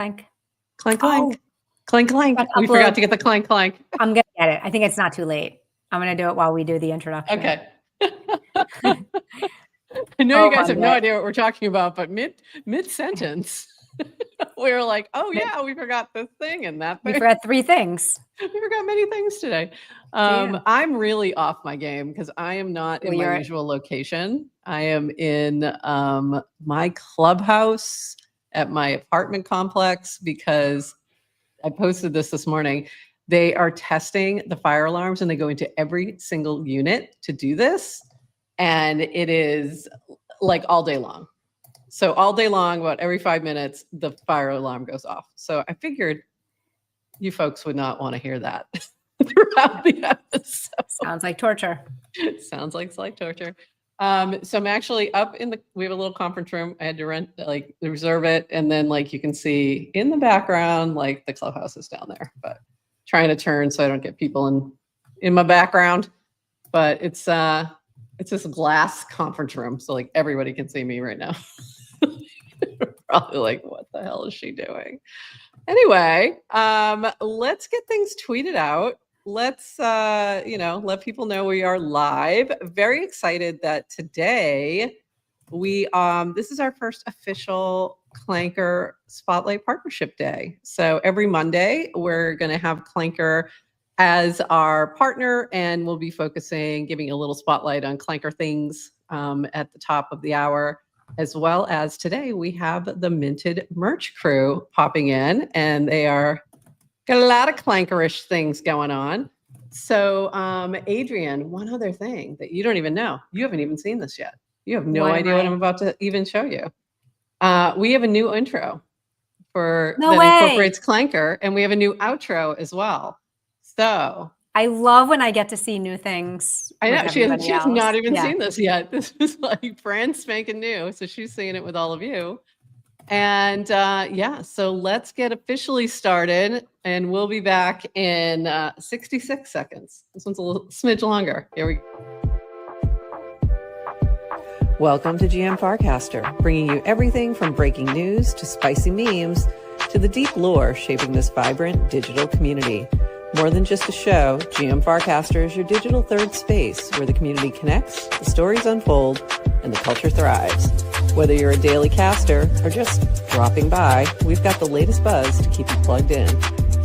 Clank. Clank, clank. Oh. Clank, clank. We forgot to get the clank, clank. I'm going to get it. I think it's not too late. I'm going to do it while we do the introduction. Okay. I know you guys have no idea what we're talking about, but mid-sentence, we were like, oh yeah, we forgot this thing and that thing. We forgot 3 things. We forgot many things today. I'm really off my game because I am not in my usual location. I am in my clubhouse at my apartment complex because I posted this morning. They are testing the fire alarms and they go into every single unit to do this. And it is like all day long. So all day long, about every 5 minutes, the fire alarm goes off. So I figured you folks would not want to hear that throughout the episode. Sounds like torture. Sounds like slight torture. So I'm actually up in we have a little conference room. I had to reserve it. And then you can see in the background, the clubhouse is down there, but trying to turn so I don't get people in my background. But it's this glass conference room. So everybody can see me right now. Probably what the hell is she doing? Anyway, let's get things tweeted out. Let's, let people know we are live. Very excited that today this is our first official Clanker Spotlight Partnership Day. So every Monday, we're going to have Clanker as our partner, and we'll be giving a little spotlight on Clanker things at the top of the hour. As well as today, we have the Minted merch crew popping in, and they got a lot of Clankerish things going on. So, Adrian, one other thing that you don't even know. You haven't even seen this yet. You have no idea what I'm about to even show you. We have a new intro that incorporates Clanker, and we have a new outro as well. So I love when I get to see new things. I know she has not even seen this yet. This is brand spanking new. So she's seeing it with all of you. And so let's get officially started, and we'll be back in 66 seconds. This one's a little smidge longer. Here we go. Welcome to GM Farcaster, bringing you everything from breaking news to spicy memes to the deep lore shaping this vibrant digital community. More than just a show, GM Farcaster is your digital third space where the community connects, the stories unfold, and the culture thrives. Whether you're a daily caster or just dropping by, we've got the latest buzz to keep you plugged in.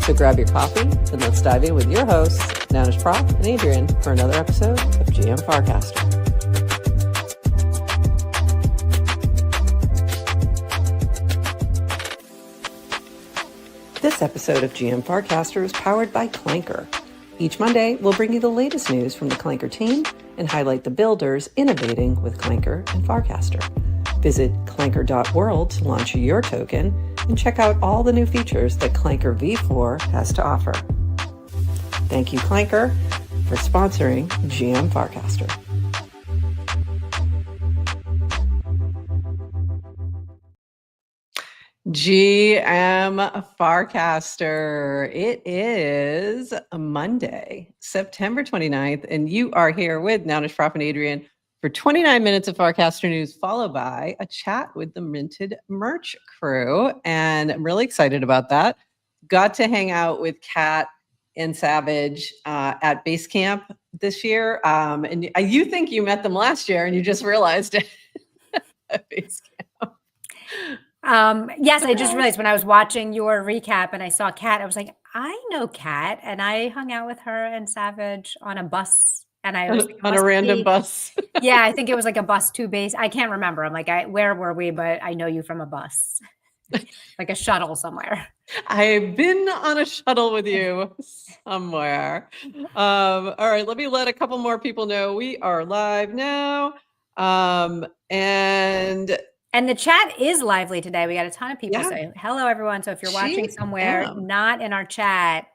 So grab your coffee and let's dive in with your hosts, Nanish Prof and Adrian, for another episode of GM Farcaster. This episode of GM Farcaster is powered by Clanker. Each Monday, we'll bring you the latest news from the Clanker team and highlight the builders innovating with Clanker and Farcaster. Visit clanker.world to launch your token and check out all the new features that Clanker V4 has to offer. Thank you, Clanker, for sponsoring GM Farcaster. GM Farcaster. It is a Monday, September 29th, and you are here with Nanish Prof and Adrian for 29 minutes of Farcaster news, followed by a chat with the Minted merch crew. And I'm really excited about that. Got to hang out with Kat and Savage at Base Camp this year. And you think you met them last year and you just realized it at Base Camp. Yes, I just realized when I was watching your recap and I saw Kat, I was like, I know Kat, and I hung out with her and Savage on a bus, and I was on a random bus. Yeah, I think it was like a bus to base. I can't remember. I'm like, where were we? But I know you from a bus, like a shuttle somewhere. I've been on a shuttle with you somewhere. All right, let me let a couple more people know we are live now, And the chat is lively today. We got a ton of people saying hello, everyone. So if you're watching somewhere not in our chat,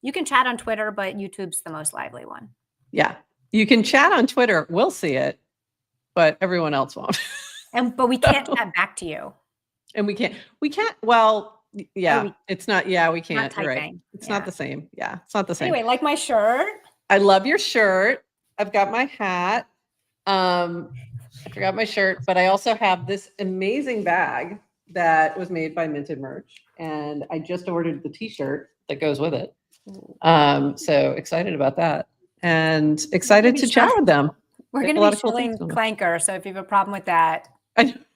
you can chat on Twitter, but YouTube's the most lively one. Yeah, you can chat on Twitter. We'll see it, but everyone else won't. But we can't chat back to you. And we can't. Well, yeah, it's not. Yeah, we can't. Not right. It's not the same. Yeah, it's not the same. Anyway, like my shirt. I love your shirt. I've got my hat. I forgot my shirt, but I also have this amazing bag that was made by Minted Merch, and I just ordered the t-shirt that goes with it. So excited about that, and excited to chat with them. We're going to be showing Clanker, so if you have a problem with that,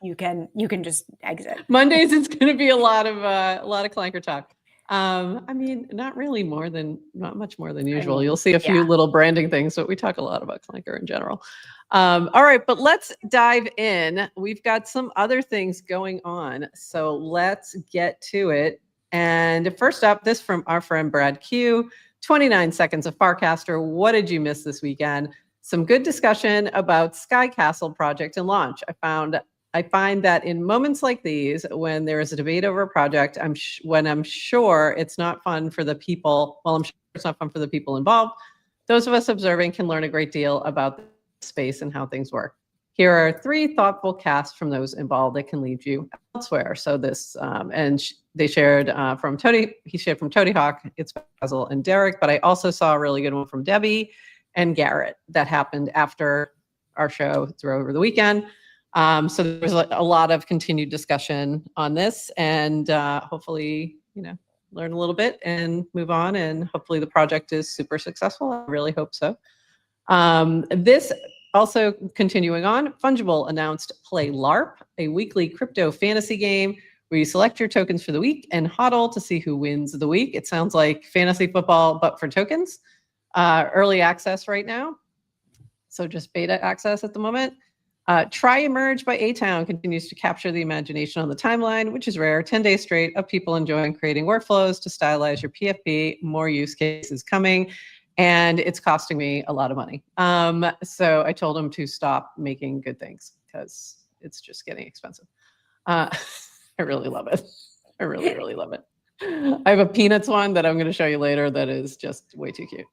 you can just exit. Mondays it's going to be a lot of Clanker talk. I mean, not much more than usual. You'll see a few little branding things, but we talk a lot about Clanker in general. All right, but let's dive in. We've got some other things going on, so let's get to it. And first up, this from our friend Brad Q. 29 seconds of Farcaster. What did you miss this weekend? Some good discussion about Sky Castle project and launch. I find that in moments like these, when there is a debate over a project, when I'm sure it's not fun for the people, well, I'm sure it's not fun for the people involved, those of us observing can learn a great deal about the space and how things work. Here are 3 thoughtful casts from those involved that can lead you elsewhere. So this, and they shared from Tony, he shared from Tony Hawk, it's Basil and Derek, but I also saw a really good one from Debbie and Garrett that happened after our show over the weekend. So there was a lot of continued discussion on this, and hopefully, learn a little bit and move on, and hopefully the project is super successful. I really hope so. This also continuing on, Fungible announced Play LARP, a weekly crypto fantasy game where you select your tokens for the week and hodl to see who wins the week. It sounds like fantasy football, but for tokens. Early access right now, so just beta access at the moment. Try Emerge by A-Town continues to capture the imagination on the timeline, which is rare. 10 days straight of people enjoying creating workflows to stylize your PFP. More use cases coming, and it's costing me a lot of money. So I told him to stop making good things because it's just getting expensive. I really love it. I really, really love it. I have a Peanuts one that I'm going to show you later that is just way too cute.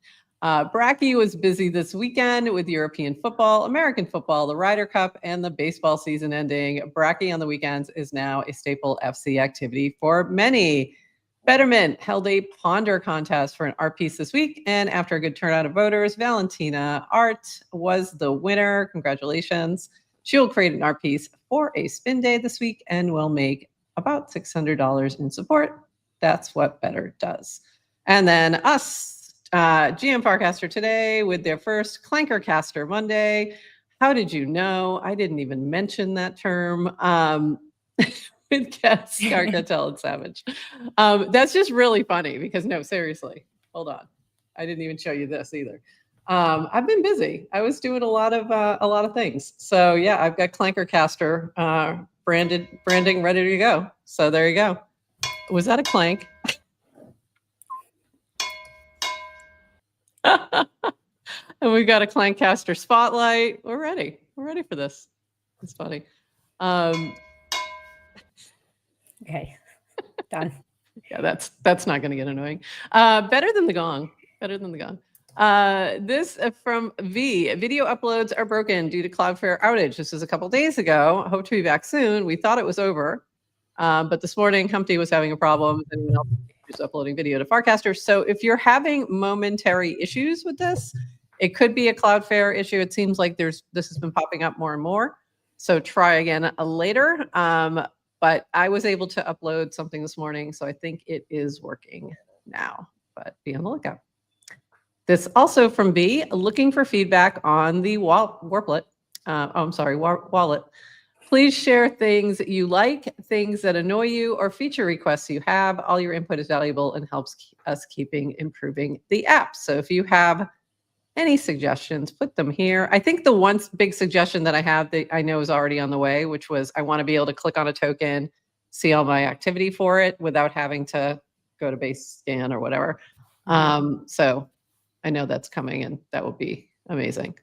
Bracky was busy this weekend with European football, American football, the Ryder Cup, and the baseball season ending. Bracky on the weekends is now a staple FC activity for many. Betterment held a Ponder contest for an art piece this week, and after a good turnout of voters, Valentina Art was the winner. Congratulations. She will create an art piece for a spin day this week and will make about $600 in support. That's what Better does. And then us, GM Farcaster today with their first Clankercaster Monday. How did you know? I didn't even mention that term. With Cat, Scar, Cartel, and Savage. That's just really funny because no, seriously, hold on. I didn't even show you this either. I've been busy. I was doing a lot of things. So yeah, I've got Clankercaster branding ready to go. So there you go. Was that a clank? And we've got a Clancaster spotlight. We're ready. We're ready for this. It's funny. Okay, done. Yeah, that's not going to get annoying. Better than the gong. Better than the gong. This from V. Video uploads are broken due to Cloudflare outage. This was a couple days ago. Hope to be back soon. We thought it was over, but this morning Humpty was having a problem. Anyone else was uploading video to Farcaster. So if you're having momentary issues with this, it could be a Cloudflare issue. It seems like this has been popping up more and more. So try again later. But I was able to upload something this morning, so I think it is working now. But be on the lookout. This also from B, looking for feedback on the wallet. Wallet. Please share things you like, things that annoy you, or feature requests you have. All your input is valuable and helps us improving the app. So if you have any suggestions, put them here. I think the one big suggestion that I have that I know is already on the way, which was I want to be able to click on a token, see all my activity for it without having to go to base scan or whatever. So I know that's coming, and that will be amazing.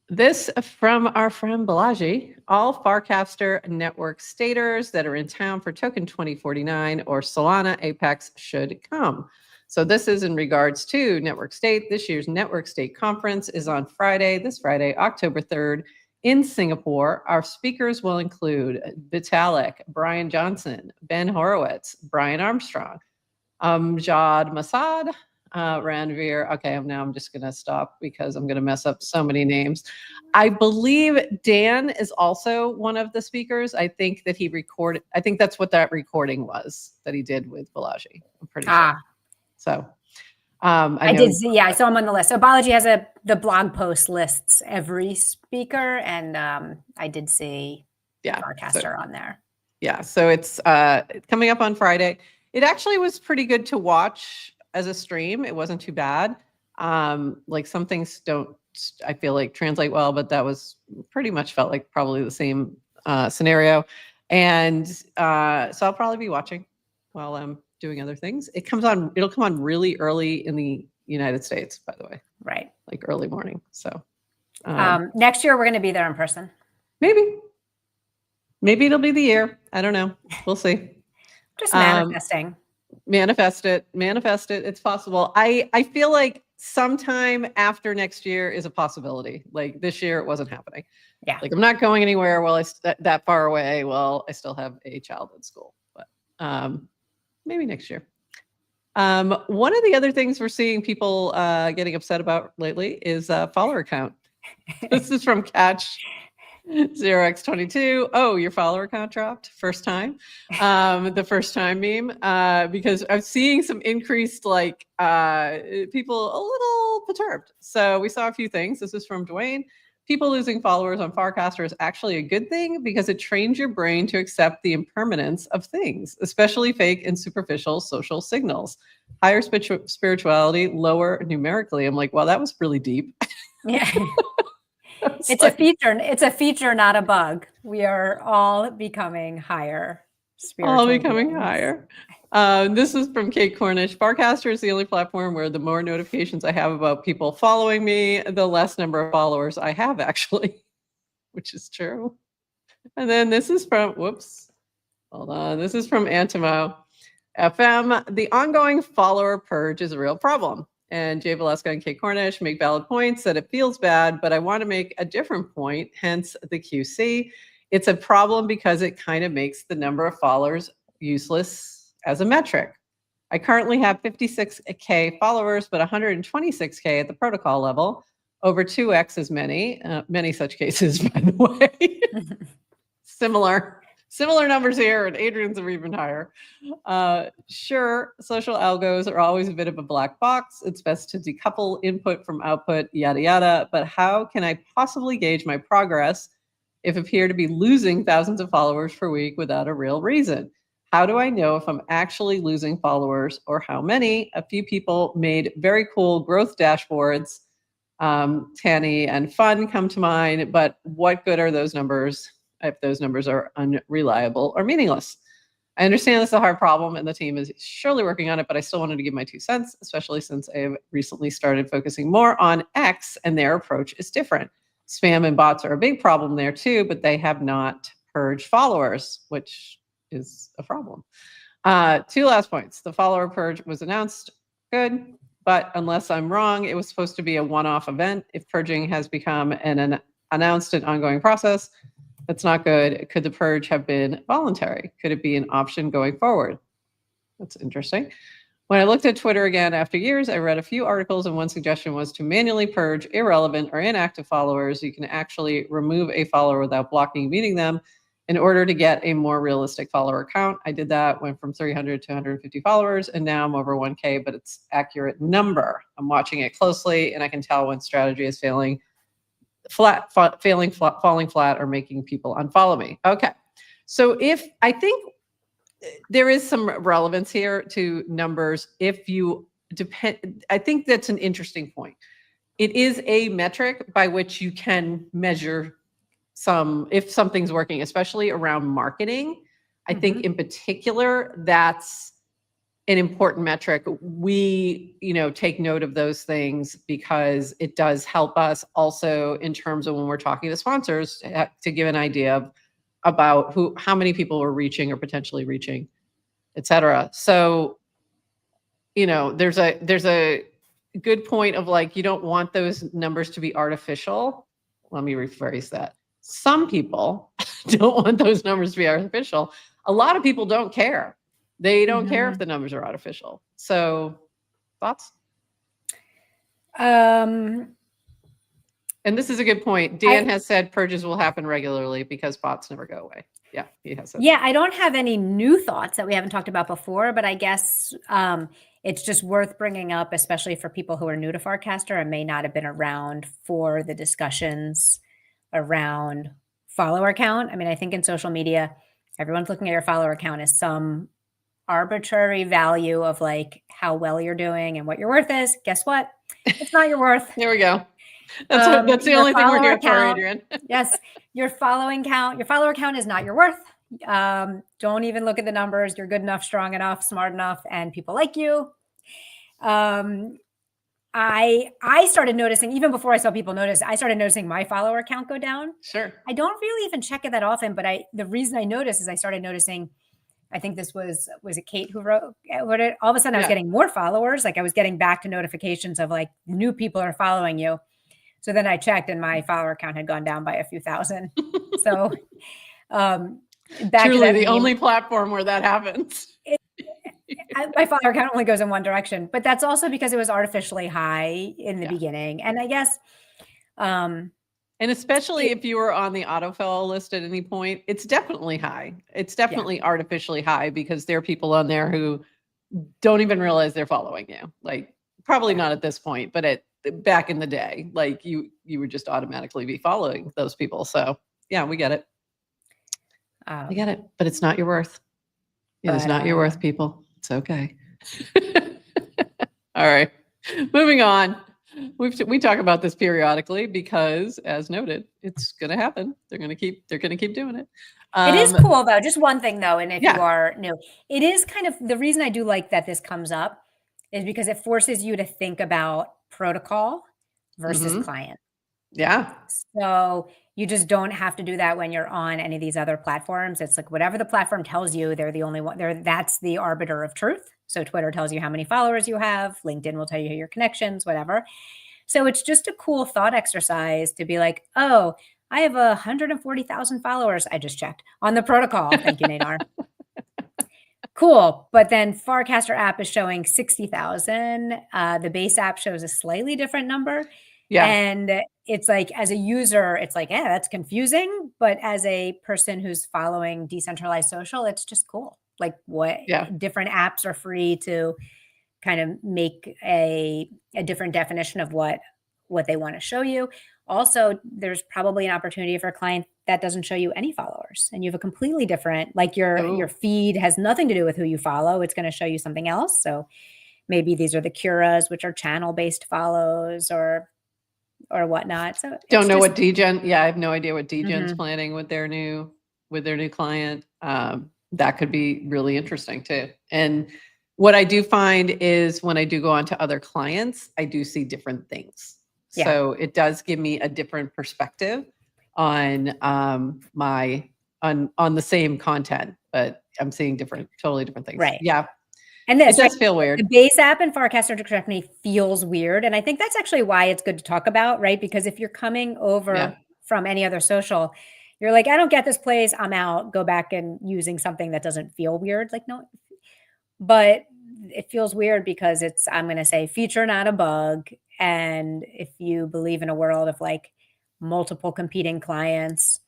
This from our friend Balaji. All Farcaster network staters that are in town for Token 2049 or Solana Apex should come. So this is in regards to Network State. This year's Network State Conference is on this Friday, October 3rd in Singapore. Our speakers will include Vitalik, Brian Johnson, Ben Horowitz, Brian Armstrong, Amjad Masad, Ranveer. Okay, I'm just going to stop because I'm going to mess up so many names. I believe Dan is also one of the speakers. I think that he recorded. I think that's what that recording was that he did with Balaji. I'm pretty sure. So I did see. Yeah, I saw him on the list. So Balaji has the blog post lists every speaker, and I did see Farcaster on there. Yeah, so it's coming up on Friday. It actually was pretty good to watch as a stream. It wasn't too bad. Like some things don't, I feel like, translate well, but that was pretty much felt like probably the same scenario. And so I'll probably be watching while I'm doing other things. It'll come on really early in the United States, by the way. Right. Like early morning. So next year we're going to be there in person. Maybe it'll be the year. I don't know. We'll see. Just manifesting. Manifest it. It's possible. I feel like sometime after next year is a possibility. Like this year, it wasn't happening. Yeah. Like I'm not going anywhere while that far away. Well, I still have a child in school, but maybe next year. One of the other things we're seeing people getting upset about lately is follower count. This is from Catch 0x22. Oh, your follower count dropped first time. The first time meme, because I'm seeing some increased people a little perturbed. So we saw a few things. This is from Dwayne. People losing followers on Farcaster is actually a good thing because it trains your brain to accept the impermanence of things, especially fake and superficial social signals. Higher spirituality, lower numerically. I'm like, well, that was really deep. Yeah. It's a feature. It's a feature, not a bug. We are all becoming higher. All becoming higher. This is from Kate Cornish. Farcaster is the only platform where the more notifications I have about people following me, the less number of followers I have, actually, which is true. And then this is from, hold on. This is from Antimo FM. The ongoing follower purge is a real problem. And Jay Valeska and Kate Cornish make valid points that it feels bad, but I want to make a different point, hence the QC. It's a problem because it kind of makes the number of followers useless as a metric. I currently have 56K followers, but 126K at the protocol level, over 2x as many such cases, by the way. Similar numbers here, and Adrian's are even higher. Sure, social algos are always a bit of a black box. It's best to decouple input from output, yada, yada. But how can I possibly gauge my progress if I appear to be losing thousands of followers per week without a real reason? How do I know if I'm actually losing followers or how many? A few people made very cool growth dashboards. Tanny and Fun come to mind, but what good are those numbers if those numbers are unreliable or meaningless? I understand this is a hard problem and the team is surely working on it, but I still wanted to give my 2 cents, especially since I have recently started focusing more on X and their approach is different. Spam and bots are a big problem there too, but they have not purged followers, which is a problem. 2 last points. The follower purge was announced. Good. But unless I'm wrong, it was supposed to be a one-off event. If purging has become an announced and ongoing process, that's not good. Could the purge have been voluntary? Could it be an option going forward? That's interesting. When I looked at Twitter again after years, I read a few articles and one suggestion was to manually purge irrelevant or inactive followers. You can actually remove a follower without blocking, muting them in order to get a more realistic follower count. I did that, went from 300 to 150 followers, and now I'm over 1K, but it's accurate number. I'm watching it closely, and I can tell when strategy is falling flat, or making people unfollow me. Okay, so I think there is some relevance here to numbers. If you depend, I think that's an interesting point. It is a metric by which you can measure if something's working, especially around marketing. I think in particular, that's an important metric. We, take note of those things because it does help us also in terms of when we're talking to sponsors to give an idea about how many people we're reaching or potentially reaching, et cetera. So, there's a good point of you don't want those numbers to be artificial. Let me rephrase that. Some people don't want those numbers to be artificial. A lot of people don't care. They don't care if the numbers are artificial. So, thoughts? And this is a good point. Dan has said purges will happen regularly because bots never go away. Yeah, he has said. Yeah, I don't have any new thoughts that we haven't talked about before, but I guess it's just worth bringing up, especially for people who are new to Farcaster and may not have been around for the discussions around follower count. I mean, I think in social media, everyone's looking at your follower count as some arbitrary value of like how well you're doing and what your worth is. Guess what? It's not your worth. There we go. That's the only thing we're here for, Adrian. Yes, your follower count is not your worth. Don't even look at the numbers. You're good enough, strong enough, smart enough, and people like you. I started noticing, even before I saw people notice, I started noticing my follower count go down. Sure. I don't really even check it that often, but the reason I noticed is I started noticing, I think this was it Kate who wrote it? All of a sudden I was getting more followers. Like I was getting back to notifications of like new people are following you. So then I checked and my follower count had gone down by a few thousand. So truly the only platform where that happens. My follower count only goes in one direction, but that's also because it was artificially high in the beginning. And I guess and especially if you were on the autofill list at any point, it's definitely high. It's definitely artificially high because there are people on there who don't even realize they're following you. Like probably not at this point, but back in the day, like you would just automatically be following those people. So yeah, we get it. We get it, but it's not your worth. It is not your worth, people. It's okay. All right, moving on. We talk about this periodically because, as noted, it's going to happen. They're going to keep doing it. It is cool though. Just one thing though, and if you are new, it is kind of the reason I do like that this comes up is because it forces you to think about protocol versus client. Yeah. So you just don't have to do that when you're on any of these other platforms. It's like whatever the platform tells you, they're the only one. That's the arbiter of truth. So Twitter tells you how many followers you have. LinkedIn will tell you your connections, whatever. So it's just a cool thought exercise to be like, oh, I have 140,000 followers. I just checked on the protocol. Thank you, Nadar. Cool. But then Farcaster app is showing 60,000. The base app shows a slightly different number. Yeah. And it's like, as a user, it's like, yeah, that's confusing. But as a person who's following decentralized social, it's just cool. Like what different apps are free to kind of make a different definition of what they want to show you. Also, there's probably an opportunity for a client that doesn't show you any followers and you have a completely different, like your feed has nothing to do with who you follow. It's going to show you something else. So maybe these are the Curas, which are channel-based follows or whatnot. So don't know what DGen. Yeah, I have no idea what DGen's planning with their new client. That could be really interesting too. And what I do find is when I do go on to other clients, I do see different things. Yeah. So it does give me a different perspective on on the same content, but I'm seeing totally different things. Right. Yeah. And this does feel weird. The base app in Farcaster to correct me feels weird. And I think that's actually why it's good to talk about, right? Because if you're coming over from any other social, you're like, I don't get this place. I'm out. Go back and using something that doesn't feel weird. Like, no, but it feels weird because it's, I'm going to say feature, not a bug. And if you believe in a world of like multiple competing clients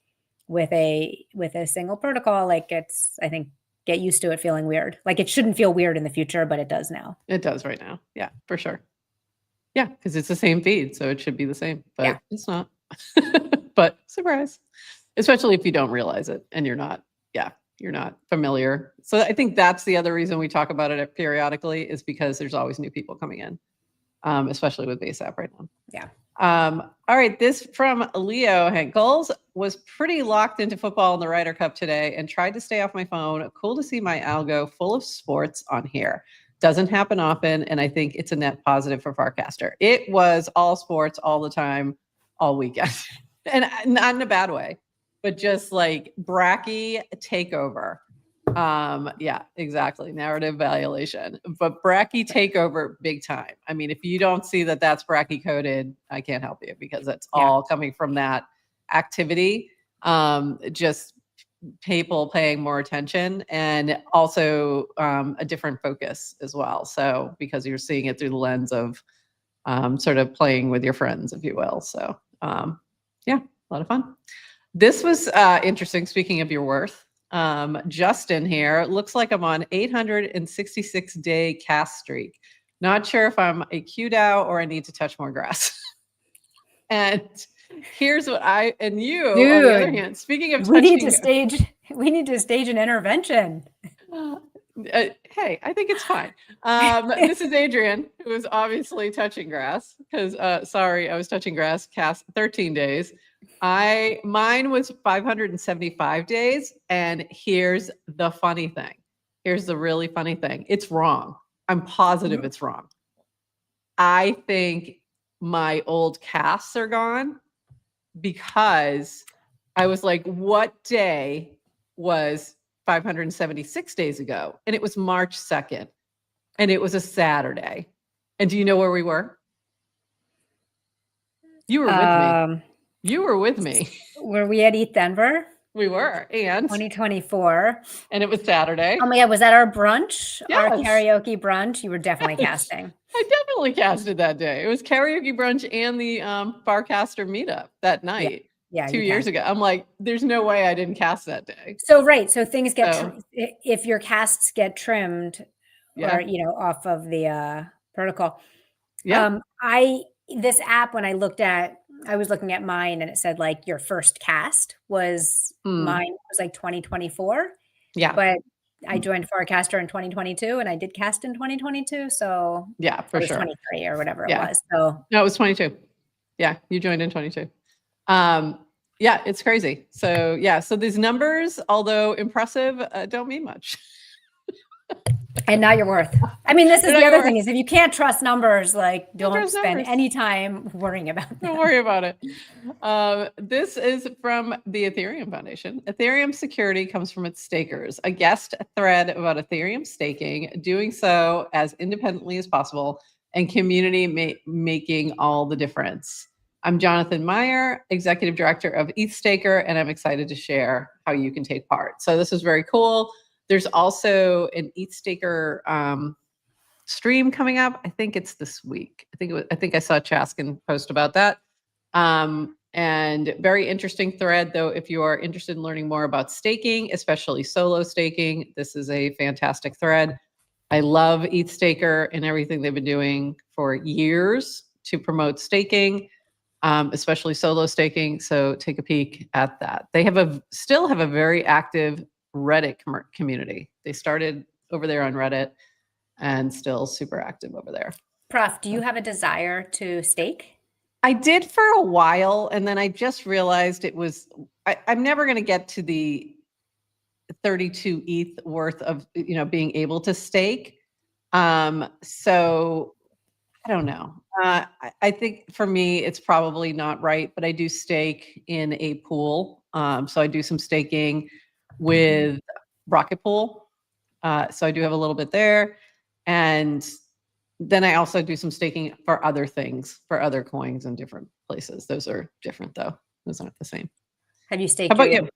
with a single protocol, like it's, I think, get used to it feeling weird. Like it shouldn't feel weird in the future, but it does now. It does right now. Yeah, for sure. Yeah, because it's the same feed, so it should be the same, but it's not. But surprise, especially if you don't realize it and you're not familiar. So I think that's the other reason we talk about it periodically is because there's always new people coming in, especially with base app right now. Yeah. All right, this from Leo Henkels was pretty locked into football in the Ryder Cup today and tried to stay off my phone. Cool to see my algo full of sports on here. Doesn't happen often, and I think it's a net positive for Farcaster. It was all sports all the time, all weekend, and not in a bad way, but just like Bracky takeover. Yeah, exactly. Narrative violation, but Bracky takeover big time. I mean, if you don't see that that's Bracky coded, I can't help you because it's all coming from that activity. Just people paying more attention and also a different focus as well. So because you're seeing it through the lens of sort of playing with your friends, if you will. So yeah, a lot of fun. This was interesting. Speaking of your worth, Justin here, looks like I'm on 866-day cast streak. Not sure if I'm a QDAO or I need to touch more grass. And here's what you, Dude, on the other hand, speaking of touching, we need to stage an intervention. Hey, I think it's fine. This is Adrian, who is obviously touching grass because, sorry, I was touching grass, cast 13 days. Mine was 575 days. And here's the funny thing. Here's the really funny thing. It's wrong. I'm positive it's wrong. I think my old casts are gone because I was like, what day was 576 days ago? And it was March 2nd. And it was a Saturday. And do you know where we were? You were with me. You were with me. Were we at ETH Denver? We were. And 2024. And it was Saturday. Oh my God, was that our brunch? Yes. Our karaoke brunch? You were definitely casting. I definitely casted that day. It was karaoke brunch and the Farcaster meetup that night. Yeah, 2 years ago. I'm like, there's no way I didn't cast that day. So right. So things get if your casts get trimmed or off of the protocol. Yeah. This app, when I was looking at mine and it said like your first cast was mine was like 2024. Yeah. But I joined Farcaster in 2022 and I did cast in 2022. So yeah, for sure. 23 or whatever it was. So no, it was 22. Yeah. You joined in 22. Yeah, it's crazy. So yeah. So these numbers, although impressive, don't mean much. And not your worth. I mean, this is the other thing is if you can't trust numbers, like don't spend any time worrying about that. Don't worry about it. This is from the Ethereum Foundation. Ethereum security comes from its stakers. A guest thread about Ethereum staking, doing so as independently as possible, and community making all the difference. I'm Jonathan Meyer, Executive Director of ETHStaker, and I'm excited to share how you can take part. So this is very cool. There's also an ETHStaker stream coming up. I think it's this week. I think I saw Chaskin post about that. And very interesting thread, though, if you are interested in learning more about staking, especially solo staking, this is a fantastic thread. I love ETHStaker and everything they've been doing for years to promote staking, especially solo staking. So take a peek at that. They still have a very active Reddit community. They started over there on Reddit and still super active over there. Prof, do you have a desire to stake? I did for a while, and then I just realized I'm never going to get to the 32 ETH worth of being able to stake. So I don't know. I think for me it's probably not right, but I do stake in a pool. So I do some staking with Rocket Pool. So I do have a little bit there. And then I also do some staking for other things, for other coins in different places. Those are different though. Those aren't the same. Have you staked? How about you?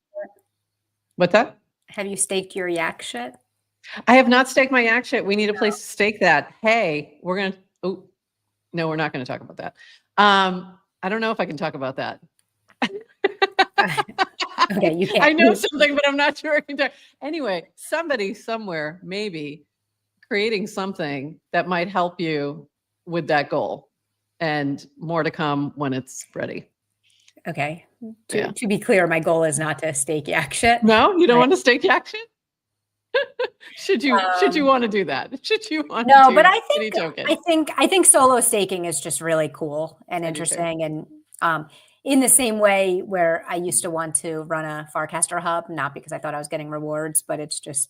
What's that? Have you staked your yak shit? I have not staked my yak shit. We need a place to stake that. Hey, no, we're not going to talk about that. I don't know if I can talk about that. Okay, you can't. I know something, but I'm not sure I can talk. Anyway, somebody somewhere maybe creating something that might help you with that goal, and more to come when it's ready. Okay. To be clear, my goal is not to stake yak shit. No, you don't want to stake yak shit? Should you want to do that? Should you want no, to but I think solo staking is just really cool and interesting. And in the same way where I used to want to run a Farcaster hub, not because I thought I was getting rewards, but it's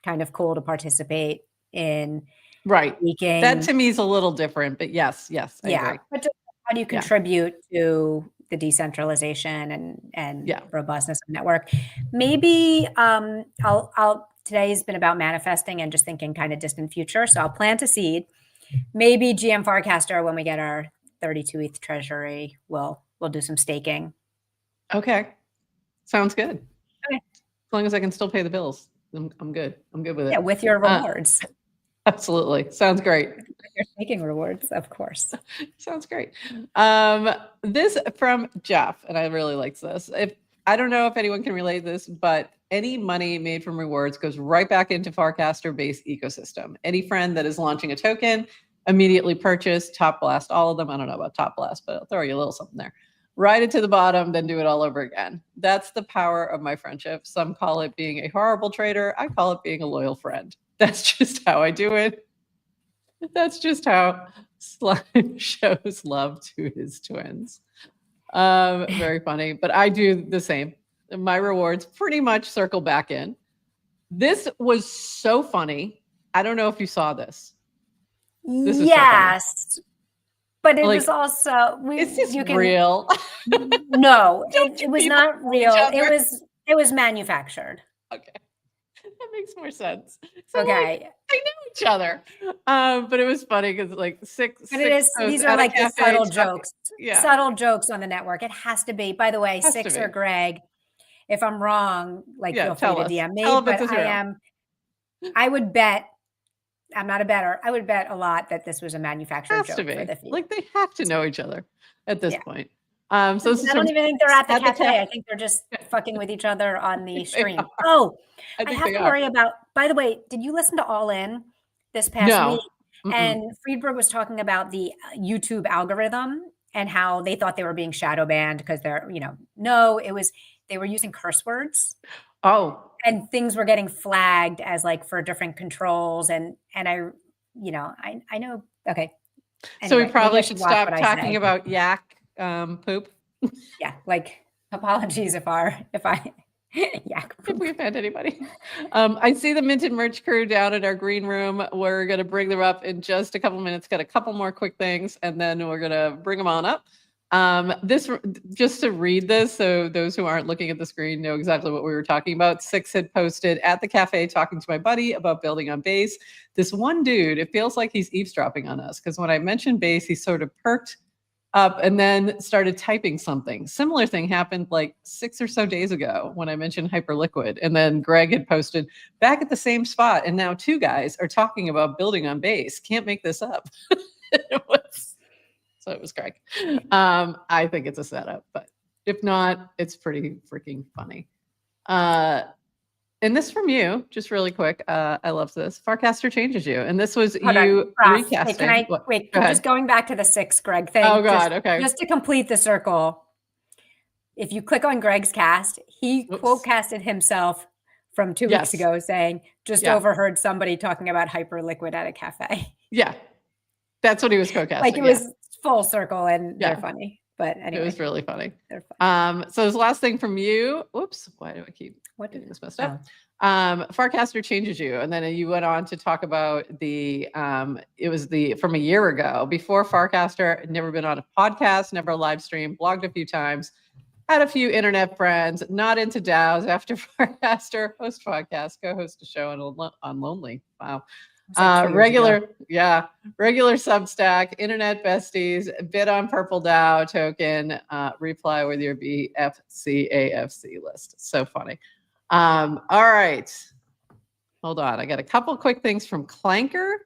kind of cool to participate in staking. That to me is a little different, but yes, I agree. But how do you contribute to the decentralization and robustness of the network? Maybe today's been about manifesting and just thinking kind of distant future. So I'll plant a seed. Maybe GM Farcaster, when we get our 32 ETH treasury, we'll do some staking. Okay. Sounds good. Okay. As long as I can still pay the bills, I'm good. I'm good with it. Yeah, with your rewards. Absolutely. Sounds great. You're taking rewards, of course. Sounds great. This from Jeff, and I really like this. I don't know if anyone can relate this, but any money made from rewards goes right back into Farcaster base ecosystem. Any friend that is launching a token, immediately purchase, top blast all of them. I don't know about top blast, but I'll throw you a little something there. Ride it to the bottom, then do it all over again. That's the power of my friendship. Some call it being a horrible trader. I call it being a loyal friend. That's just how I do it. That's just how Slime shows love to his twins. Very funny, but I do the same. My rewards pretty much circle back in. This was so funny. I don't know if you saw this. This is yes. So but it like, was also is this real? No, it was not real. It was manufactured. Okay. That makes more sense. So okay. Like, I know each other. But it was funny because like these are like the subtle jokes. Yeah. Subtle jokes on the network. It has to be. By the way, Six or Greg, if I'm wrong, like feel free to DM me. But I would bet, I'm not a bettor, I would bet a lot that this was a manufactured joke for the feed. Like they have to know each other at this point. So I don't even think they're at the cafe. I think they're just fucking with each other on the stream. Oh, I have to worry about, by the way, did you listen to All In this past week? And Friedberg was talking about the YouTube algorithm and how they thought they were being shadow banned because they're, they were using curse words. Oh. And things were getting flagged as like for different controls. And I know, okay. Anyway, so we probably should stop talking about yak poop. Yeah, like apologies if we offend anybody. I see the Minted Merch crew down at our green room. We're going to bring them up in just a couple minutes. Got a couple more quick things, and then we're going to bring them on up. This, just to read this, so those who aren't looking at the screen know exactly what we were talking about. Six had posted at the cafe talking to my buddy about building on base. This one dude, it feels like he's eavesdropping on us because when I mentioned base, he sort of perked up and then started typing something. Similar thing happened like 6 or so days ago when I mentioned Hyperliquid. And then Greg had posted back at the same spot. And now two guys are talking about building on base. Can't make this up. So it was Greg. I think it's a setup, but if not, it's pretty freaking funny. And this from you, just really quick. I love this. Farcaster changes you. And this was you recasting. Wait, just going back to the Six Greg thing. Oh God, okay. Just to complete the circle. If you click on Greg's cast, he quote casted himself from 2 weeks ago saying, overheard somebody talking about Hyperliquid at a cafe. Yeah. That's what he was quote casting. Like it was full circle and they're funny. But anyway. It was really funny. So this last thing from you. Whoops. Why do I keep getting this messed up? Farcaster changes you. And then you went on to talk about it was from a year ago. Before Farcaster, never been on a podcast, never a live stream, blogged a few times, had a few internet friends, not into DAOs. After Farcaster, host podcast, co-host a show on Lonely. Wow. Regular Substack, internet besties, bid on Purple DAO token, reply with your BFCAFC list. So funny. All right. Hold on. I got a couple quick things from Clanker.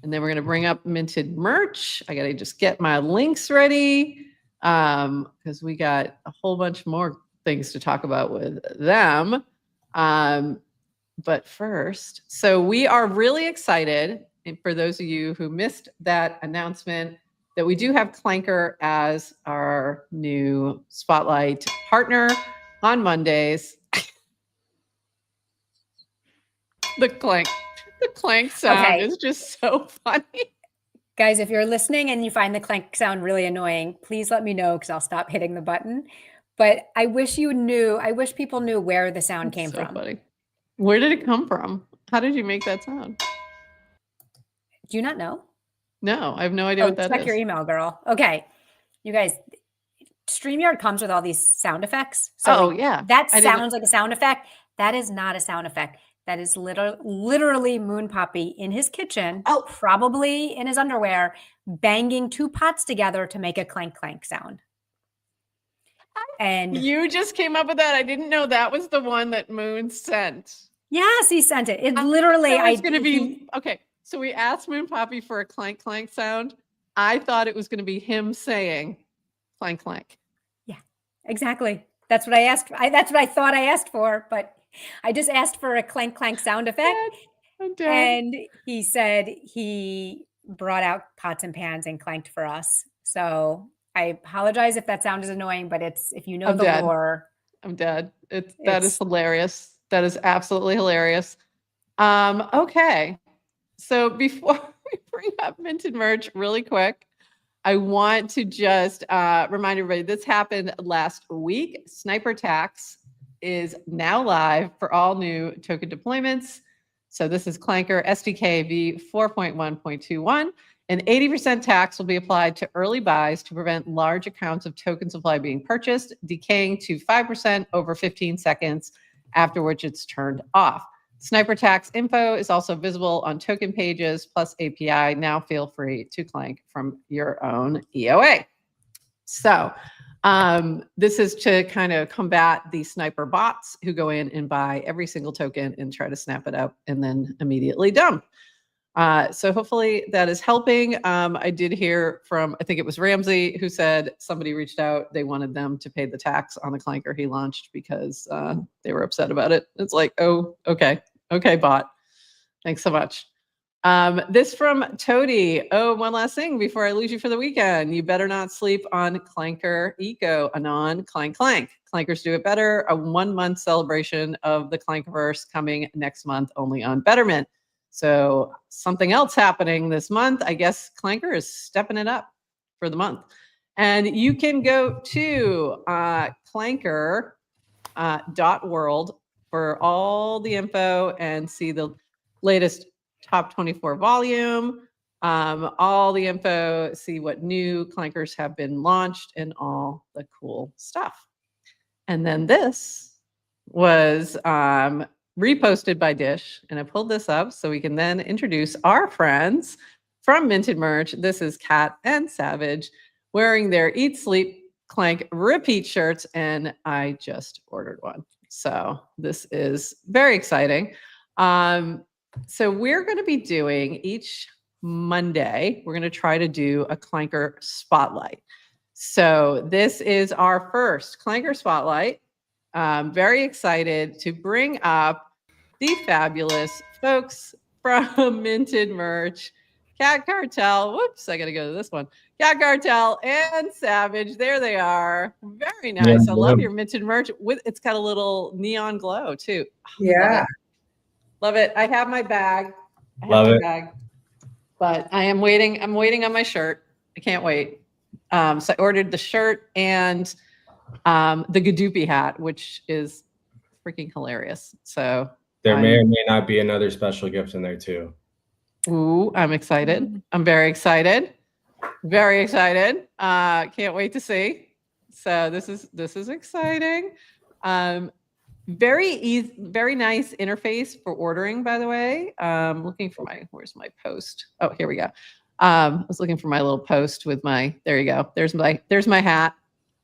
And then we're going to bring up Minted Merch. I got to just get my links ready because we got a whole bunch more things to talk about with them. But first, so we are really excited, and for those of you who missed that announcement, that we do have Clanker as our new Spotlight partner on Mondays. The clank sound is just so funny. Guys, if you're listening and you find the clank sound really annoying, please let me know because I'll stop hitting the button. But I wish people knew where the sound came from. Funny. Where did it come from? How did you make that sound? Do you not know? No, I have no idea what that is. Check your email, girl. Okay. You guys, StreamYard comes with all these sound effects. So that sounds like a sound effect. That is not a sound effect. That is literally Moon Poppy in his kitchen, probably in his underwear, banging two pots together to make a clank clank sound. And you just came up with that. I didn't know that was the one that Moon sent. Yes, he sent it. It literally, it's going to be okay. So we asked Moon Poppy for a clank clank sound. I thought it was going to be him saying clank clank. Yeah, exactly. That's what I asked. That's what I thought I asked for, but I just asked for a clank clank sound effect. I'm dead. And he said he brought out pots and pans and clanked for us. So I apologize if that sound is annoying, but it's, if you know the lore. I'm dead. That is hilarious. That is absolutely hilarious. Okay. So before we bring up minted merch really quick, I want to just remind everybody, this happened last week. Sniper Tax is now live for all new token deployments. So this is Clanker SDK v 4.1.21. An 80% tax will be applied to early buys to prevent large accounts of token supply being purchased, decaying to 5% over 15 seconds, after which it's turned off. Sniper Tax info is also visible on token pages plus API. Now feel free to clank from your own EOA. So this is to kind of combat the sniper bots who go in and buy every single token and try to snap it up and then immediately dump. So hopefully that is helping. I did hear from, I think it was Ramsey, who said somebody reached out. They wanted them to pay the tax on the clanker he launched because they were upset about it. It's like, oh, okay. Okay, bot. Thanks so much. This from Toady. Oh, one last thing before I lose you for the weekend. You better not sleep on Clanker Eco. Anon, clank, clank. Clankers do it better. A 1-month celebration of the Clankiverse coming next month only on Betterment. So something else happening this month. I guess Clanker is stepping it up for the month. And you can go to clanker.world for all the info and see the latest top 24 volume, all the info, see what new clankers have been launched and all the cool stuff. And then this was reposted by Dish, and I pulled this up so we can then introduce our friends from Minted Merch. This is Kat and Savage wearing their Eat, Sleep, Clank repeat shirts, and I just ordered one. So this is very exciting. So we're going to be doing each Monday, we're going to try to do a Clanker Spotlight. So this is our first Clanker Spotlight. Very excited to bring up the fabulous folks from Minted Merch, Cat Cartel. Whoops, I got to go to this one. Cat Cartel and Savage. There they are. Very nice. Yeah, I love your Minted Merch. It's got a little neon glow too. Yeah. Love it. I have my bag. Bag. But I am waiting. I'm waiting on my shirt. I can't wait. So I ordered the shirt and the Gadoopy hat, which is freaking hilarious. So there may or may not be another special gift in there too. Ooh, I'm excited. I'm very excited. Very excited. Can't wait to see. So this is exciting. Very easy, very nice interface for ordering, by the way. Looking for where's my post? Oh, here we go. I was looking for my little post with there you go. There's my hat.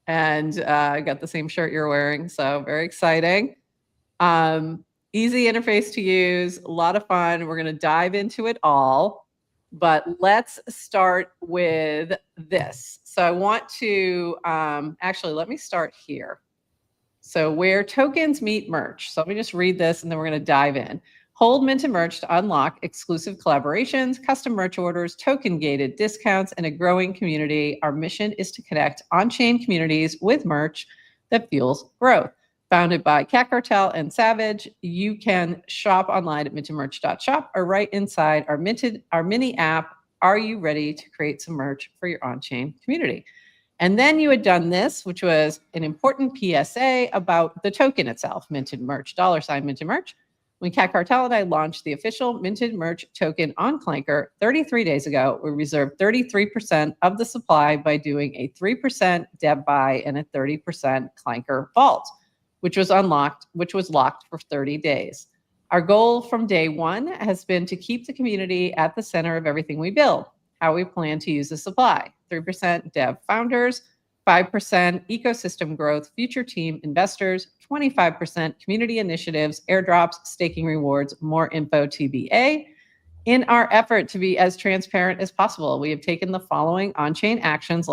And I got the same shirt you're wearing. So very exciting. Easy interface to use, a lot of fun. We're going to dive into it all, but let's start with this. So I want to, actually, let me start here. So where tokens meet merch. So let me just read this and then we're going to dive in. Hold Minted Merch to unlock exclusive collaborations, custom merch orders, token-gated discounts, and a growing community. Our mission is to connect on-chain communities with merch that fuels growth. Founded by Cat Cartel and Savage, you can shop online at mintedmerch.shop or right inside our mini app. Are you ready to create some merch for your on-chain community? And then you had done this, which was an important PSA about the token itself, Minted Merch, $ Minted Merch. When Cat Cartel and I launched the official Minted Merch token on Clanker 33 days ago, we reserved 33% of the supply by doing a 3% dev buy and a 30% Clanker vault, which was locked for 30 days. Our goal from day one has been to keep the community at the center of everything we build. How we plan to use the supply: 3% dev founders, 5% ecosystem growth, future team investors, 25% community initiatives, airdrops, staking rewards, more info TBA. In our effort to be as transparent as possible, we have taken the following on-chain actions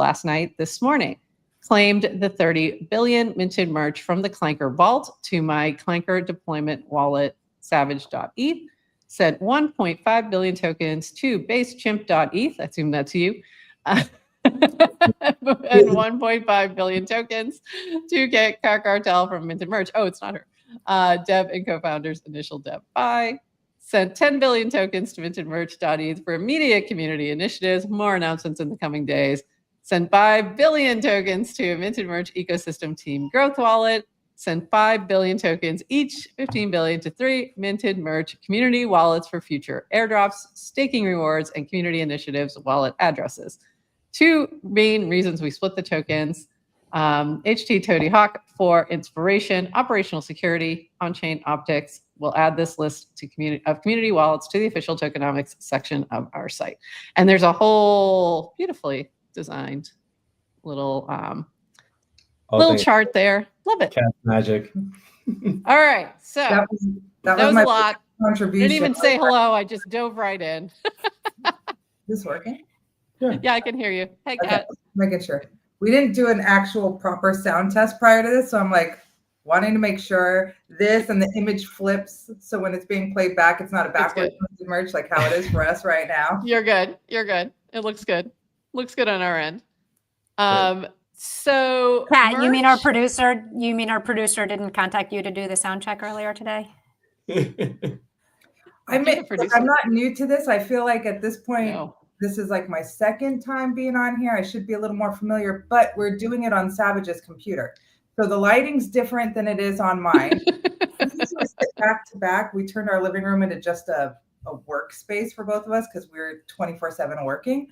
this morning. Claimed the 30 billion minted merch from the Clanker vault to my Clanker deployment wallet, savage.eth. Sent 1.5 billion tokens to basechimp.eth. I assume that's you. And 1.5 billion tokens to get Car Cartel from minted merch. Oh, it's not her. Deb and co-founders, initial Deb. Bye. Sent 10 billion tokens to mintedmerch.eth for immediate community initiatives. More announcements in the coming days. Sent 5 billion tokens to Minted Merch Ecosystem Team Growth Wallet. Sent 5 billion tokens, each 15 billion to 3 Minted Merch community wallets for future airdrops, staking rewards, and community initiatives wallet addresses. 2 main reasons we split the tokens. HT Toady Hawk for inspiration, operational security, on-chain optics. We'll add this list to community wallets to the official tokenomics section of our site. And there's a whole beautifully designed little chart there. Love it. Cat magic. All right. So that was a lot. Contribution. Didn't even say hello. I just dove right in. Is this working? Yeah, I can hear you. Hey, Kat. Okay, making sure. We didn't do an actual proper sound test prior to this, so I'm like wanting to make sure this and the image flips, so when it's being played back, it's not a backwards merge like how it is for us right now. You're good. You're good. It looks good. Looks good on our end. So Kat, you mean our producer didn't contact you to do the sound check earlier today? I'm not new to this. I feel like at this point, this is like my second time being on here. I should be a little more familiar, but we're doing it on Savage's computer. So the lighting's different than it is on mine. We usually sit back to back. We turned our living room into just a workspace for both of us because we're 24/7 working.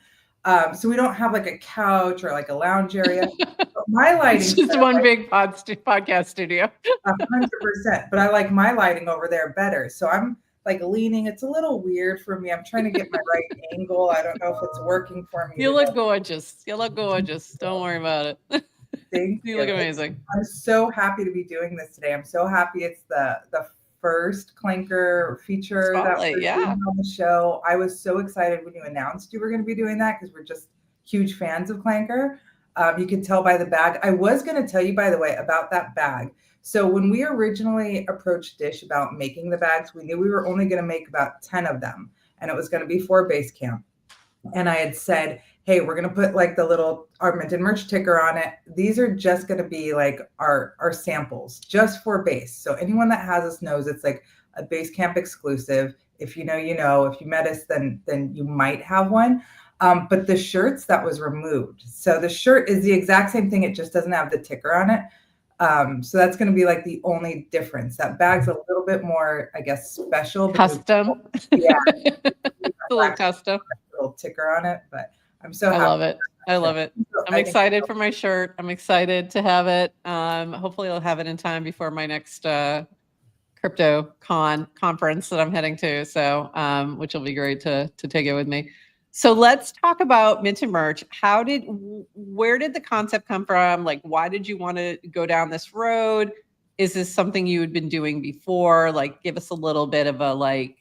So we don't have like a couch or like a lounge area. But my lighting is just one big podcast studio. 100%. But I like my lighting over there better. So I'm like leaning. It's a little weird for me. I'm trying to get my right angle. I don't know if it's working for me. You look gorgeous. You look gorgeous. Don't worry about it. Thank you. You look amazing. I'm so happy to be doing this today. I'm so happy it's the first Clanker feature Spotlight, that we're doing on the show. I was so excited when you announced you were going to be doing that because we're just huge fans of Clanker. You could tell by the bag. I was going to tell you, by the way, about that bag. So when we originally approached Dish about making the bags, we knew we were only going to make about 10 of them, and it was going to be for Basecamp. And I had said, hey, we're going to put like the little our minted merch ticker on it. These are just going to be like our samples just for Base. So anyone that has us knows it's like a Basecamp exclusive. If you know, you know. If you met us, then you might have one. But the shirts, that was removed. So the shirt is the exact same thing. It just doesn't have the ticker on it. So that's going to be like the only difference. That bag's a little bit more, I guess, special. Custom. Yeah. A little custom. A little ticker on it, but I'm so happy. I love it. I love it. I'm excited for my shirt. I'm excited to have it. Hopefully I'll have it in time before my next crypto conference that I'm heading to. So, which will be great to take it with me. So let's talk about Minted Merch. Where did the concept come from? Like, why did you want to go down this road? Is this something you had been doing before? Like, give us a little bit of a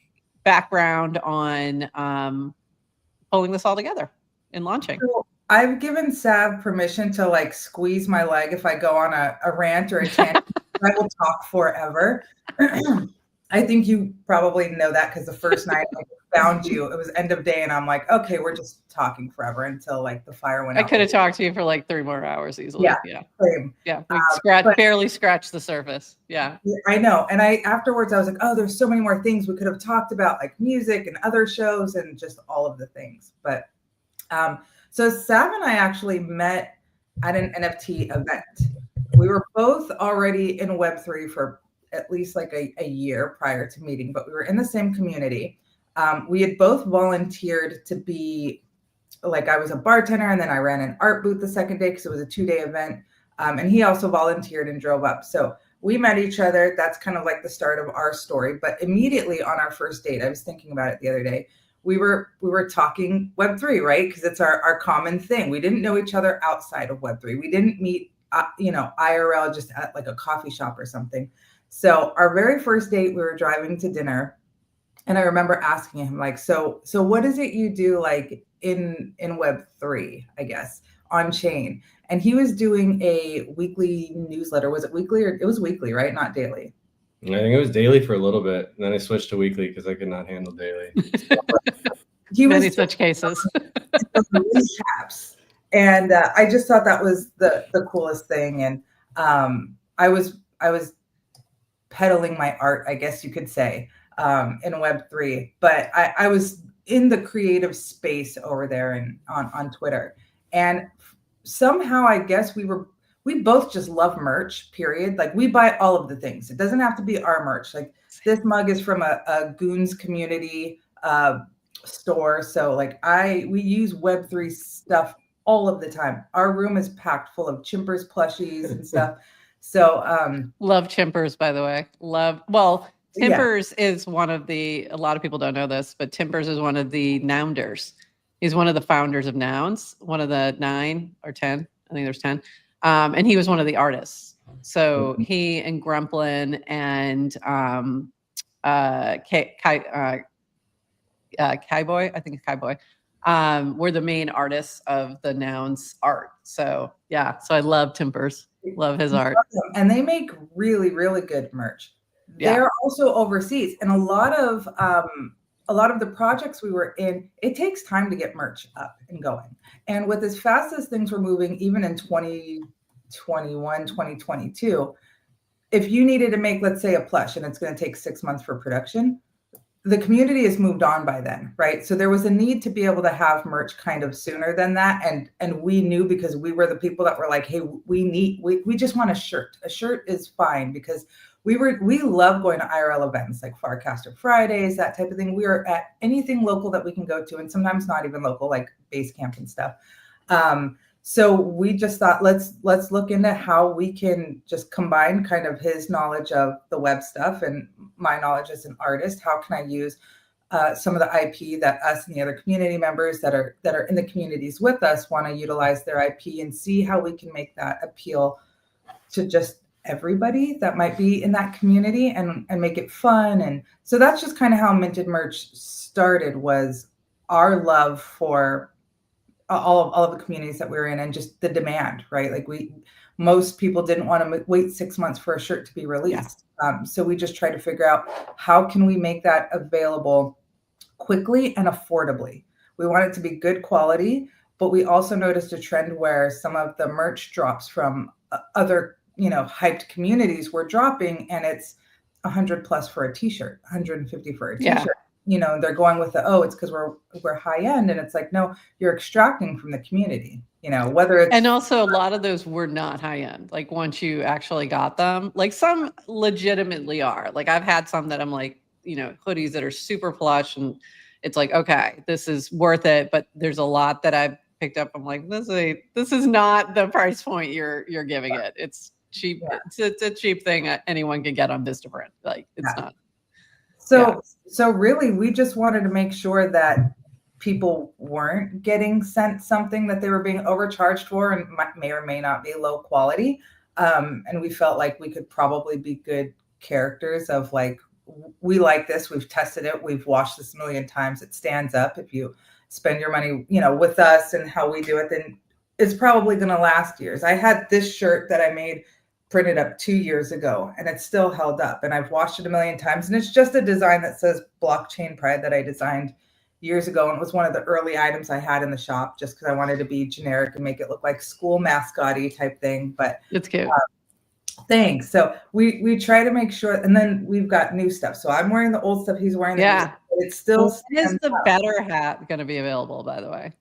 background on pulling this all together and launching. So I've given Sav permission to squeeze my leg if I go on a rant or a tangent. I will talk forever. I think you probably know that because the first night I found you, it was end of day, and I'm like, okay, we're just talking forever until the fire went out. I could have talked to you for 3 more hours easily. Yeah. Same. Yeah. Barely scratched the surface. Yeah. I know. And afterwards I was like, oh, there's so many more things we could have talked about, like music and other shows and just all of the things. But so Sav and I actually met at an NFT event. We were both already in Web3 for at least a year prior to meeting, but we were in the same community. We had both volunteered to be I was a bartender, and then I ran an art booth the second day because it was a 2-day event. And he also volunteered and drove up. So we met each other. That's kind of the start of our story. But immediately on our first date, I was thinking about it the other day. We were talking Web3, right? Because it's our common thing. We didn't know each other outside of Web3. We didn't meet, IRL just at a coffee shop or something. So our very first date, we were driving to dinner, And I remember asking him like, so what is it you do like in Web3, I guess, on chain? And he was doing a weekly newsletter. Was it weekly or it was weekly, right? Not daily. I think it was daily for a little bit. And then I switched to weekly because I could not handle daily. He Many such cases. Recaps. And I just thought that was the coolest thing. And I was peddling my art, I guess you could say, in Web3. But I was in the creative space over there and on Twitter. And somehow I guess we both just love merch, period. Like we buy all of the things. It doesn't have to be our merch. Like this mug is from a Goons community store. So like we use Web3 stuff all of the time. Our room is packed full of Chimpers plushies and stuff. So love Chimpers, by the way. Timbers is one of a lot of people don't know this, but Timbers is one of the Nounders. He's one of the founders of Nouns, one of the 9 or 10. I think there's 10. And he was one of the artists. So he and Grumplin and Kaiboy, I think it's Kaiboy, were the main artists of the Nouns art. So yeah, so I love Timbers, love his art. And they make really, really good merch. Yeah. They're also overseas, and a lot of the projects we were in, it takes time to get merch up and going. And with as fast as things were moving, even in 2021, 2022, if you needed to make, let's say, a plush, and it's going to take 6 months for production, the community has moved on by then, right? So there was a need to be able to have merch kind of sooner than that. And we knew, because we were the people that were like, hey, we just want a shirt. A shirt is fine, because we love going to IRL events like Farcaster Fridays, that type of thing. We are at anything local that we can go to, and sometimes not even local, like base camp and stuff. So we just thought, let's look into how we can just combine kind of his knowledge of the web stuff and my knowledge as an artist. How can I use some of the IP that us and the other community members that are in the communities with us want to utilize their IP, and see how we can make that appeal to just everybody that might be in that community, and make it fun. And so that's just kind of how Minted Merch started, was our love for all of the communities that we were in, and just the demand, right? Like most people didn't want to wait 6 months for a shirt to be released. Yeah. So we just tried to figure out, how can we make that available quickly and affordably? We want it to be good quality, but we also noticed a trend where some of the merch drops from other, hyped communities were dropping, and it's 100 plus for a t-shirt, 150 for a t-shirt. Yeah. They're going with it's because we're high end, and it's like, no, you're extracting from the community, whether it's. And also a lot of those were not high end. Like once you actually got them, like some legitimately are. Like I've had some that I'm like, hoodies that are super plush, and it's like, okay, this is worth it. But there's a lot that I've picked up. I'm like, this is not the price point you're giving it. It's cheap. Yeah. It's a cheap thing anyone can get on Vistaprint. Like it's not. So really, we just wanted to make sure that people weren't getting sent something that they were being overcharged for, and may or may not be low quality. And we felt like we could probably be good characters of like, we like this, we've tested it, we've washed this a million times, it stands up. If you spend your money, with us and how we do it, then it's probably going to last years. I had this shirt that I made printed up 2 years ago, and it's still held up, and I've washed it a million times, and it's just a design that says Blockchain Pride that I designed years ago, and it was one of the early items I had in the shop, just because I wanted to be generic and make it look like school mascot-y type thing. But it's cute. Thanks. So we try to make sure, and then we've got new stuff. So I'm wearing the old stuff, he's wearing the new stuff. It's still. Is the better hat going to be available, by the way?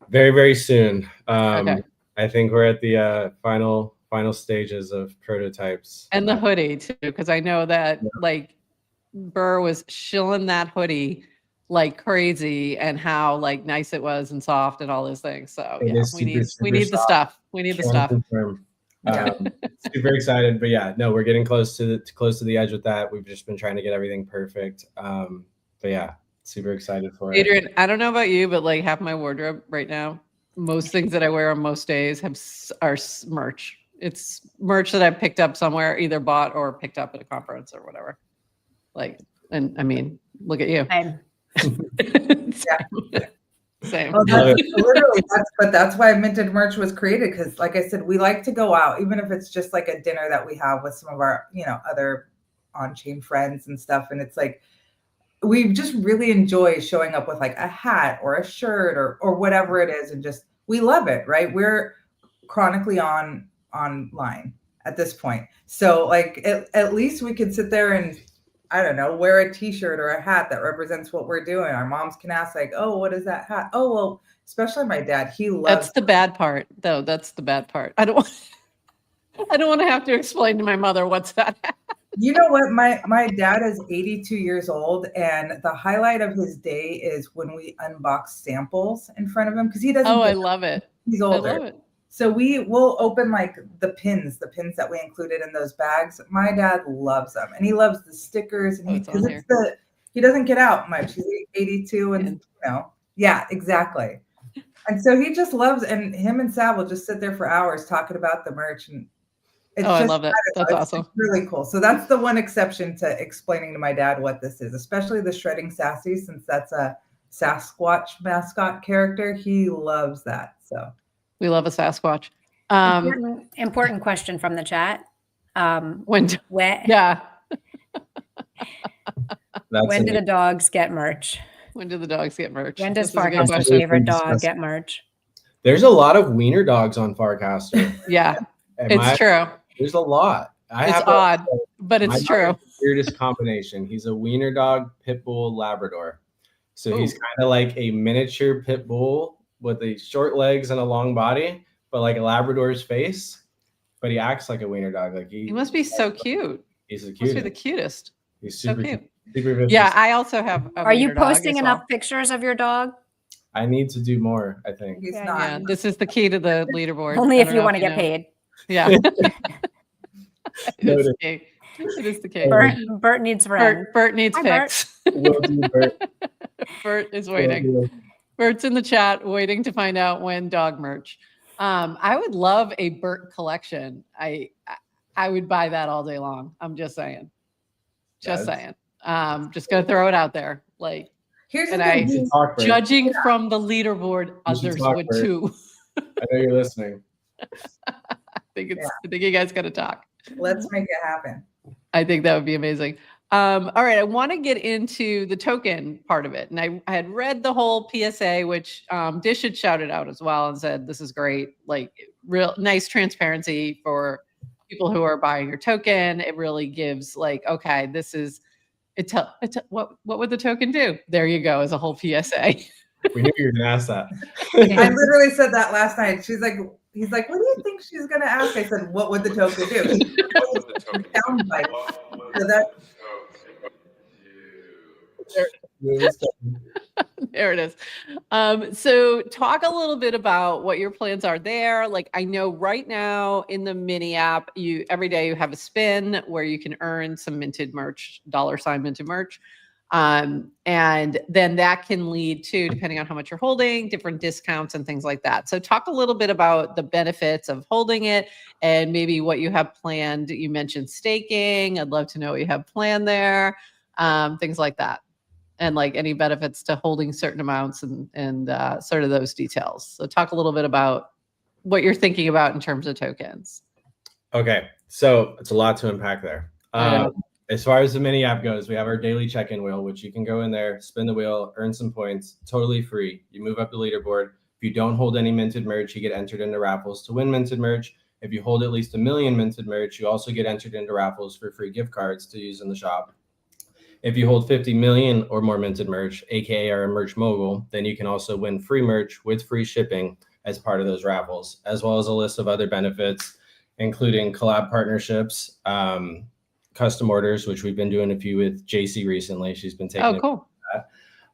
Very, very soon. Okay. I think we're at the final stages of prototypes. And the hoodie too, because I know that like Burr was shilling that hoodie like crazy, and how like nice it was and soft and all those things. So yeah, we need the stuff. We need the stuff. Super excited, but yeah, no, we're getting close to the edge with that. We've just been trying to get everything perfect. But yeah, super excited for it. Adrian, I don't know about you, but like half my wardrobe right now, most things that I wear on most days are merch. It's merch that I picked up somewhere, either bought or picked up at a conference or whatever. Like And I mean, look at you. Same. Well, literally, that's why Minted Merch was created. Because, like I said, we like to go out, even if it's just like a dinner that we have with some of our, other on-chain friends and stuff. And it's like, we just really enjoy showing up with like a hat or a shirt or whatever it is, and just we love it, right? We're chronically online at this point, so like at least we could sit there and, I don't know, wear a t-shirt or a hat that represents what we're doing. Our moms can ask like, oh, what is that hat? Oh, well, especially my dad, he loves. That's the bad part, though. That's the bad part. I don't want to have to explain to my mother what's that hat. You know what? My dad is 82 years old, and the highlight of his day is when we unbox samples in front of him, because he doesn't. Oh, I love it. He's older. I love it. So we'll open like the pins that we included in those bags. My dad loves them, and he loves the stickers, and he doesn't get out much. He's 82, and yeah, exactly. And so he just loves, and him and Sab will just sit there for hours talking about the merch, and I love that. That's awesome. It's really cool. So that's the one exception to explaining to my dad what this is, especially the Shredding Sassy, since that's a Sasquatch mascot character. He loves that. So we love a Sasquatch. Important question from the chat. When do the dogs get merch? When do the dogs get merch? When does Farcaster's favorite dog get merch? There's a lot of wiener dogs on Farcaster. Yeah, it's true. There's a lot. It's odd, but it's true. Weirdest combination. He's a wiener dog, pit bull, Labrador. So he's kind of like a miniature pit bull with the short legs and a long body, but like a Labrador's face. But he acts like a wiener dog. Like he must be so cute. He's the cutest. Must be the cutest. He's super cute. Super yeah, I also have. Are you posting enough pictures of your dog? I need to do more, I think. He's not. Yeah, this is the key to the leaderboard. Only if you want to get paid. Yeah. It is the case. Bert needs friends. Bert needs pics. Bert is waiting. Bert's in the chat waiting to find out when dog merch. I would love a Bert collection. I would buy that all day long. I'm just saying. Just gonna throw it out there. Like, here's the thing. Judging from the leaderboard, others would too. I know you're listening. I think you guys got to talk. Let's make it happen. I think that would be amazing. All right, I want to get into the token part of it. And I had read the whole PSA, which Dish had shouted out as well and said, this is great, like real nice transparency for people who are buying your token. It really gives like, okay, this is, what would the token do? There you go, as a whole PSA. We knew you were going to ask that. I literally said that last night. He's like, what do you think she's going to ask? I said, what would the token do? What would the token sound like? So that. There it is. So talk a little bit about what your plans are there. Like, I know right now in the mini app, every day you have a spin where you can earn some minted merch, $ minted merch. And then that can lead to, depending on how much you're holding, different discounts and things like that. So talk a little bit about the benefits of holding it and maybe what you have planned. You mentioned staking. I'd love to know what you have planned there, things like that. And like any benefits to holding certain amounts and sort of those details. So talk a little bit about what you're thinking about in terms of tokens. Okay, so it's a lot to unpack there. As far as the mini app goes, we have our daily check-in wheel, which you can go in there, spin the wheel, earn some points, totally free. You move up the leaderboard. If you don't hold any minted merch, you get entered into raffles to win minted merch. If you hold at least 1 million minted merch, you also get entered into raffles for free gift cards to use in the shop. If you hold 50 million or more minted merch, aka our merch mogul, then you can also win free merch with free shipping as part of those raffles, as well as a list of other benefits, including collab partnerships, custom orders, which we've been doing a few with JC recently. She's been taking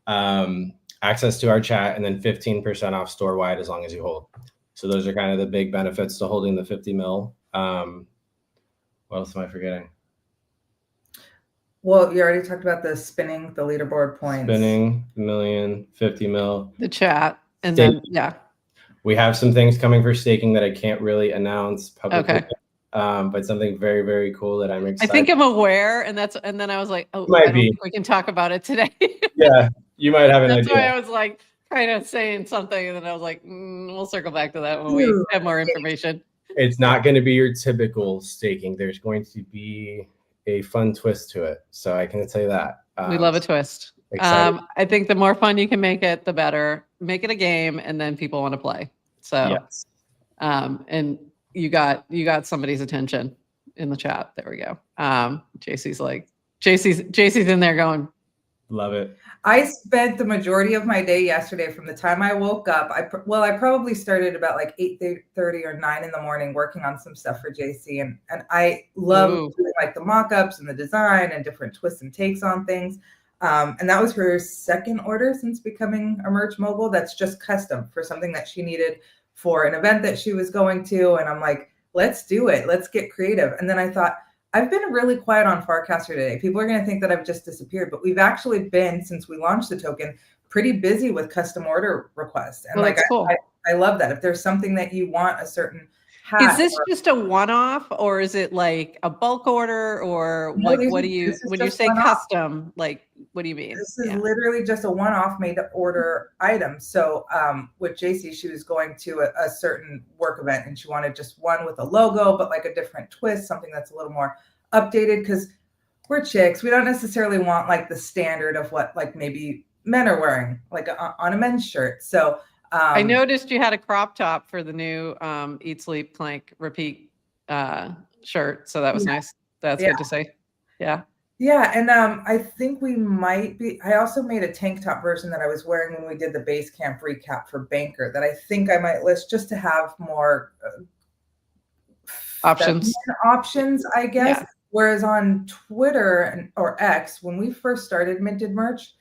that. Access to our chat, and then 15% off store wide as long as you hold. So those are kind of the big benefits to holding the 50 mil. What else am I forgetting? Well, you already talked about the spinning, the leaderboard points. Spinning, 1 million, 50 mil. The chat. And then, we have some things coming for staking that I can't really announce publicly. Okay. but something very, very cool that I'm excited. I think I'm aware, and then I was like, oh, Might I don't be. think we can talk about it today. Yeah, you might have an That's idea. why I was like kind of saying something, and then I was like, we'll circle back to that when we have more information. It's not going to be your typical staking. There's going to be a fun twist to it. So I can tell you that. We love a twist. I think the more fun you can make it, the better. Make it a game, and then people want to play. So, yes. And you got somebody's attention in the chat. There we go. JC's in there going, love it. I spent the majority of my day yesterday from the time I woke up. I probably started about like 8:30 or 9 in the morning working on some stuff for JC. And I love doing like the mock-ups and the design and different twists and takes on things. And that was her second order since becoming a merch mogul. That's just custom for something that she needed for an event that she was going to. And I'm like, let's do it. Let's get creative. And then I thought, I've been really quiet on Farcaster today. People are going to think that I've just disappeared, but we've actually been, since we launched the token, pretty busy with custom order requests. And that's cool. I love that. If there's something that you want, a certain hat. Is this just a one-off, or is it like a bulk order, or like what do you, when you say custom, like what do you mean? This is literally just a one-off made to order item. So with JC, she was going to a certain work event and she wanted just one with a logo, but like a different twist, something that's a little more updated, because we're chicks. We don't necessarily want like the standard of what like maybe men are wearing, like on a men's shirt. So I noticed you had a crop top for the new Eat, Sleep, Clank, Repeat shirt. So that was nice. That's good to see. Yeah. Yeah. And I think we might be, I also made a tank top version that I was wearing when we did the base camp recap for Banker that I think I might list just to have more options, I guess. Yeah. Whereas on Twitter or X, when we first started Minted Merch,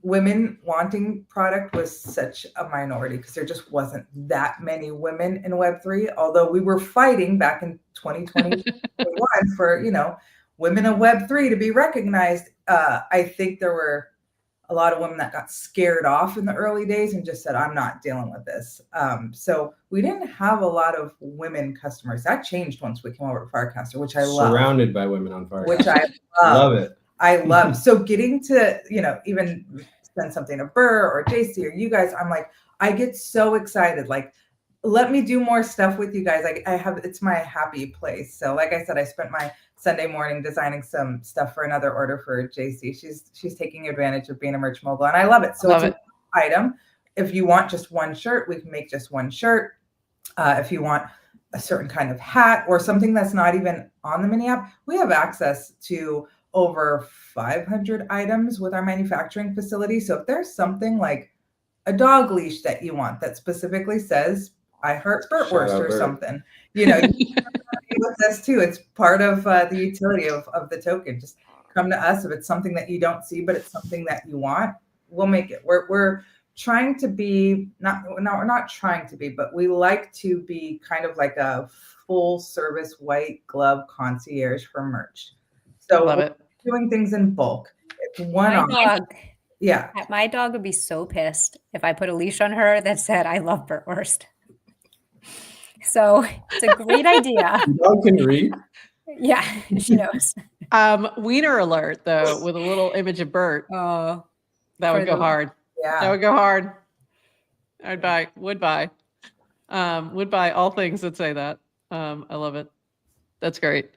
women wanting product was such a minority because there just wasn't that many women in Web3, although we were fighting back in 2021 for, women in Web3 to be recognized. I think there were a lot of women that got scared off in the early days and just said, I'm not dealing with this. So we didn't have a lot of women customers. That changed once we came over to Farcaster, which I love. Surrounded by women on Farcaster. Which I love. Love it. I love. So getting to, even send something to Burr or JC or you guys, I'm like, I get so excited. Like, let me do more stuff with you guys. It's my happy place. So like I said, I spent my Sunday morning designing some stuff for another order for JC. She's taking advantage of being a merch mogul, and I love it. So it's an item. If you want just one shirt, we can make just one shirt. If you want a certain kind of hat or something that's not even on the mini app, we have access to over 500 items with our manufacturing facility. So if there's something like a dog leash that you want that specifically says I heart Burtwurst or something, with us too. It's part of the utility of the token. Just come to us if it's something that you don't see, but it's something that you want. We'll make it. We're trying to be we're not trying to be, but we like to be kind of like a full service white glove concierge for merch. So love it. Doing things in bulk. It's one dog. Yeah. My dog would be so pissed if I put a leash on her that said, I love Burtwurst. So it's a great idea. The dog can read. Yeah, she knows. Wiener alert, though, with a little image of Bert. Oh, that would go hard. Yeah. That would go hard. Would buy all things that say that. I love it. That's great.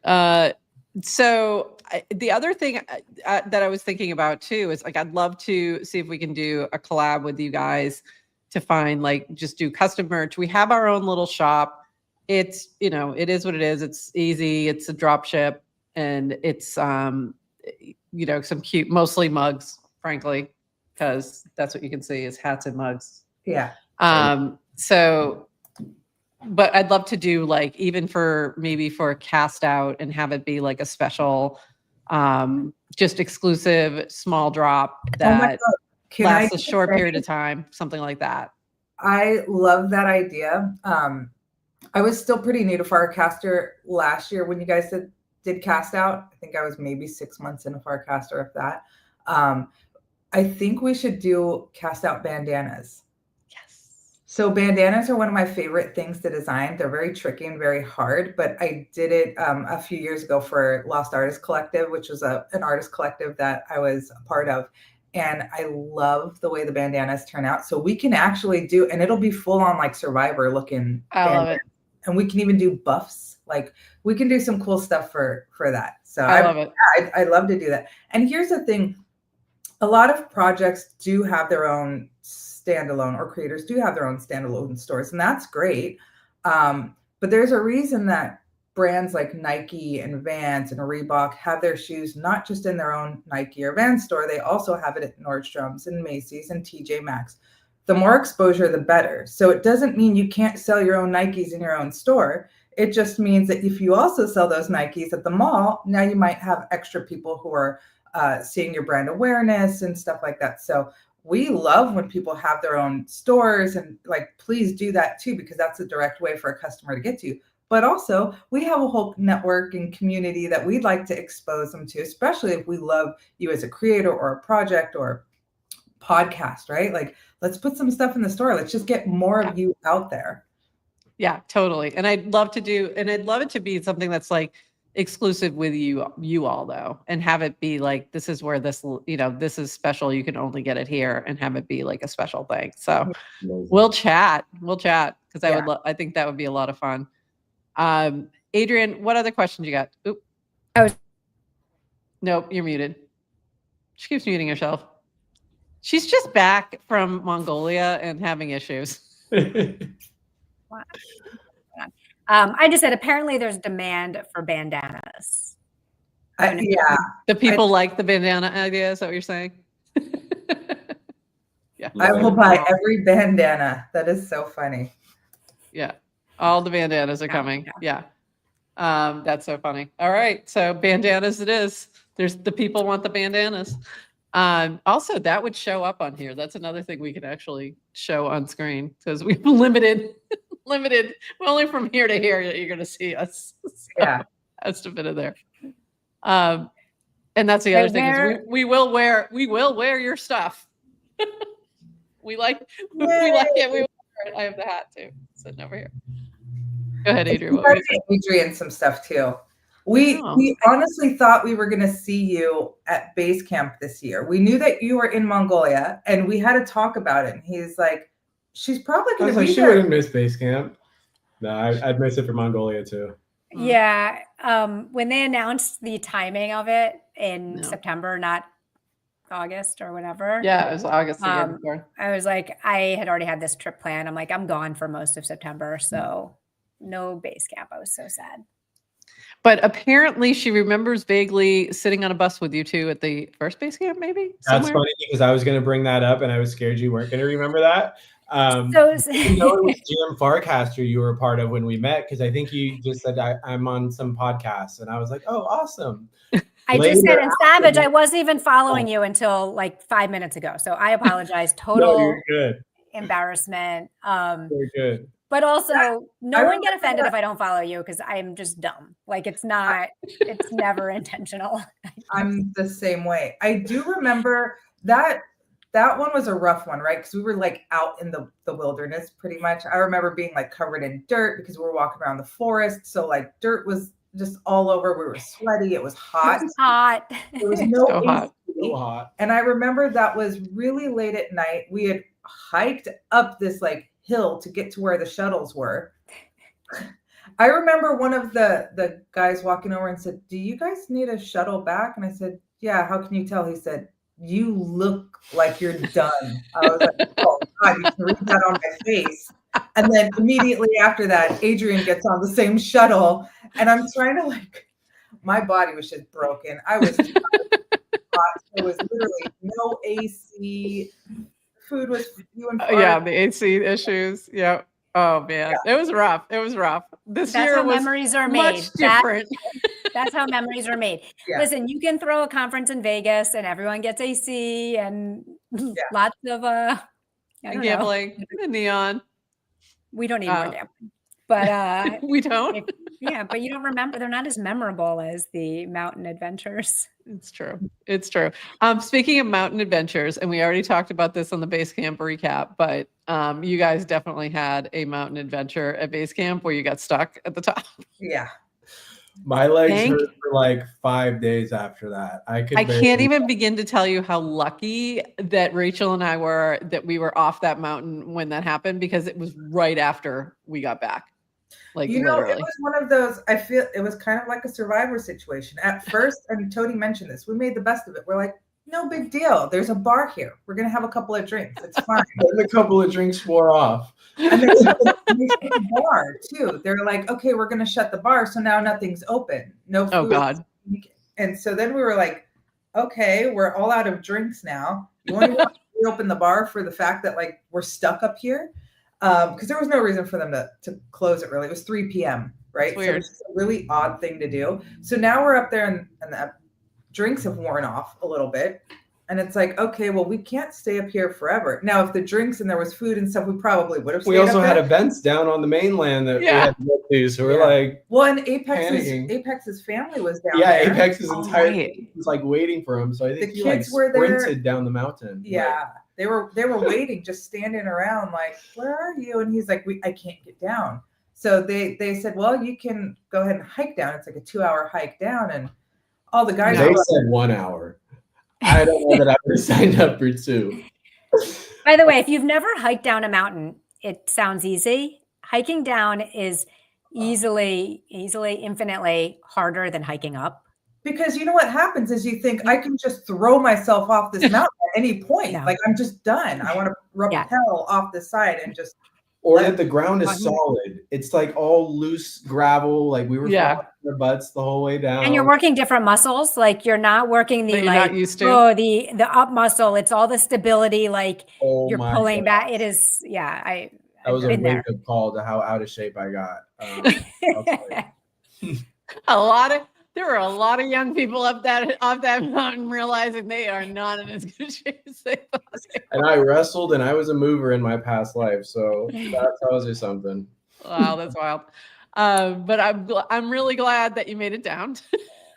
So the other thing that I was thinking about too is like, I'd love to see if we can do a collab with you guys to find just do custom merch. We have our own little shop. It's, it is what it is. It's easy. It's a drop ship, and it's, some cute, mostly mugs, frankly, because that's what you can see is hats and mugs. Yeah. But I'd love to do even for a cast out and have it be like a special, just exclusive small drop that lasts a short period of time, something like that. I love that idea. I was still pretty new to Farcaster last year when you guys did cast out. I think I was maybe 6 months into Farcaster, if that. I think we should do cast out bandanas. So bandanas are one of my favorite things to design. They're very tricky and very hard, but I did it a few years ago for Lost Artist Collective, which was an artist collective that I was a part of. And I love the way the bandanas turn out. So we can actually do, and it'll be full on like Survivor looking. I love it. And we can even do buffs. Like we can do some cool stuff for that. So I love it. I'd love to do that. And here's the thing. A lot of projects do have their own standalone, or creators do have their own standalone stores, and that's great. But there's a reason that brands like Nike and Vans and Reebok have their shoes not just in their own Nike or Vans store, they also have it at Nordstrom's and Macy's and TJ Maxx. The more exposure, the better. So it doesn't mean you can't sell your own Nikes in your own store. It just means that if you also sell those Nikes at the mall, now you might have extra people who are seeing your brand awareness and stuff like that. So we love when people have their own stores, and like, please do that too, because that's a direct way for a customer to get to you. But also we have a whole network and community that we'd like to expose them to, especially if we love you as a creator or a project or podcast, right? Like, let's put some stuff in the store. Let's just get more of you out there. Yeah, totally. And I'd love it to be something that's like exclusive with you all though, and have it be like, this is where this, this is special. You can only get it here, and have it be like a special thing. So we'll chat because I think that would be a lot of fun. Adrian, what other questions you got? Oop. Nope, you're muted. She keeps muting herself. She's just back from Mongolia and having issues. Wow. I just said, apparently there's demand for bandanas. Yeah. The people like the bandana idea. Is that what you're saying? Yeah. I will buy every bandana. That is so funny. Yeah. All the bandanas are coming. Yeah. That's so funny. All right. So bandanas it is. The people want the bandanas. Also, that would show up on here. That's another thing we could actually show on screen, because we've limited only from here to here that you're going to see us. So Yeah, that's a bit of there. And that's the other thing is we will wear your stuff. we like it. We wear it. I have the hat too, sitting over here. Go ahead, Adrian. Adrian, some stuff too. We honestly thought we were going to see you at base camp this year. We knew that you were in Mongolia, and we had to talk about it. And he's like, she's probably going to be she there. wouldn't miss base camp. No, I'd miss it for Mongolia too. Yeah. When they announced the timing of it in September, not August or whatever. Yeah, it was August the year before. I was like, I had already had this trip planned. I'm like, I'm gone for most of September. So no base camp. I was so sad. But apparently she remembers vaguely sitting on a bus with you two at the first base camp, maybe? That's funny, because I was going to bring that up and I was scared you weren't going to remember that. It was GM Farcaster you were a part of when we met, because I think you just said, I'm on some podcast. And I was like, oh, awesome. I just said in Savage, I wasn't even following you until like 5 minutes ago. So I apologize. Total you're good. Embarrassment. You're good. But also, no one get offended if I don't follow you, because I'm just dumb. Like, it's never intentional. I'm the same way. I do remember that one was a rough one, right? Because we were like out in the wilderness pretty much. I remember being like covered in dirt because we were walking around the forest. So like dirt was just all over. We were sweaty. It was hot. It was hot. There was no so hot. So hot. And I remember that was really late at night. We had hiked up this like hill to get to where the shuttles were. I remember one of the guys walking over and said, do you guys need a shuttle back? And I said, yeah, how can you tell? He said, you look like you're done. I was like, oh God, you can read that on my face. And then immediately after that, Adrian gets on the same shuttle, and I'm trying to my body was just broken. I was hot. There was literally no AC. Food was few and far. Yeah, the AC issues. Yeah. Oh man, it was rough. It was rough. That's year how was memories are made. Much different. That's how memories are made. Yeah. Listen, you can throw a conference in Vegas and everyone gets AC and lots of gambling, the neon. We don't need more gambling. But We don't. yeah, but you don't remember. They're not as memorable as the mountain adventures. It's true. It's true. Speaking of mountain adventures, and we already talked about this on the base camp recap, but you guys definitely had a mountain adventure at base camp where you got stuck at the top. Yeah. My legs hurt for like 5 days after that. I can't even begin to tell you how lucky that Rachel and I were that we were off that mountain when that happened, because it was right after we got back. Like, you know, literally. it was one of those, I feel it was kind of like a survivor situation. At first, and Tony mentioned this, we made the best of it. We're like, no big deal. There's a bar here. We're going to have a couple of drinks. It's fine. And a couple of drinks wore off. And they shut the bar too. They're like, okay, we're going to shut the bar. So now nothing's open. No food. Oh, God. And so then we were like, okay, we're all out of drinks now. You want to reopen the bar for the fact that like we're stuck up here? Because there was no reason for them to close it really. It was 3 p.m., right? Weird. So it's just a really odd thing to do. So now we're up there and the drinks have worn off a little bit. And it's like, okay, well, we can't stay up here forever. Now, if the drinks and there was food and stuff, we probably would have stayed We also up had there. events down on the mainland that we had to go to. So we're like, well, and Apex's family was down there. Yeah, Apex's entire team was like waiting for him. So I think the kids were sprinted down the mountain. Yeah. They were waiting, just standing around like, where are you? And he's like, I can't get down. So they said, well, you can go ahead and hike down. It's like a 2-hour hike down. And all the guys they said 1 hour. I don't know that I would have signed up for 2. By the way, if you've never hiked down a mountain, it sounds easy. Hiking down is easily, infinitely harder than hiking up. Because you know what happens is you think I can just throw myself off this mountain at any point. No. Like I'm just done. I want to rappel off the side and just. Or that the ground is solid. It's like all loose gravel. Like we were falling our butts the whole way down. And you're working different muscles. Like you're not working the like the up muscle. It's all the stability. Like you're pulling back. It is. Yeah. That was a wake up call to how out of shape I got. There were a lot of young people off that mountain realizing they are not in as good shape as they thought. And I wrestled, and I was a mover in my past life, so that tells you something. Wow, that's wild. But I'm really glad that you made it down.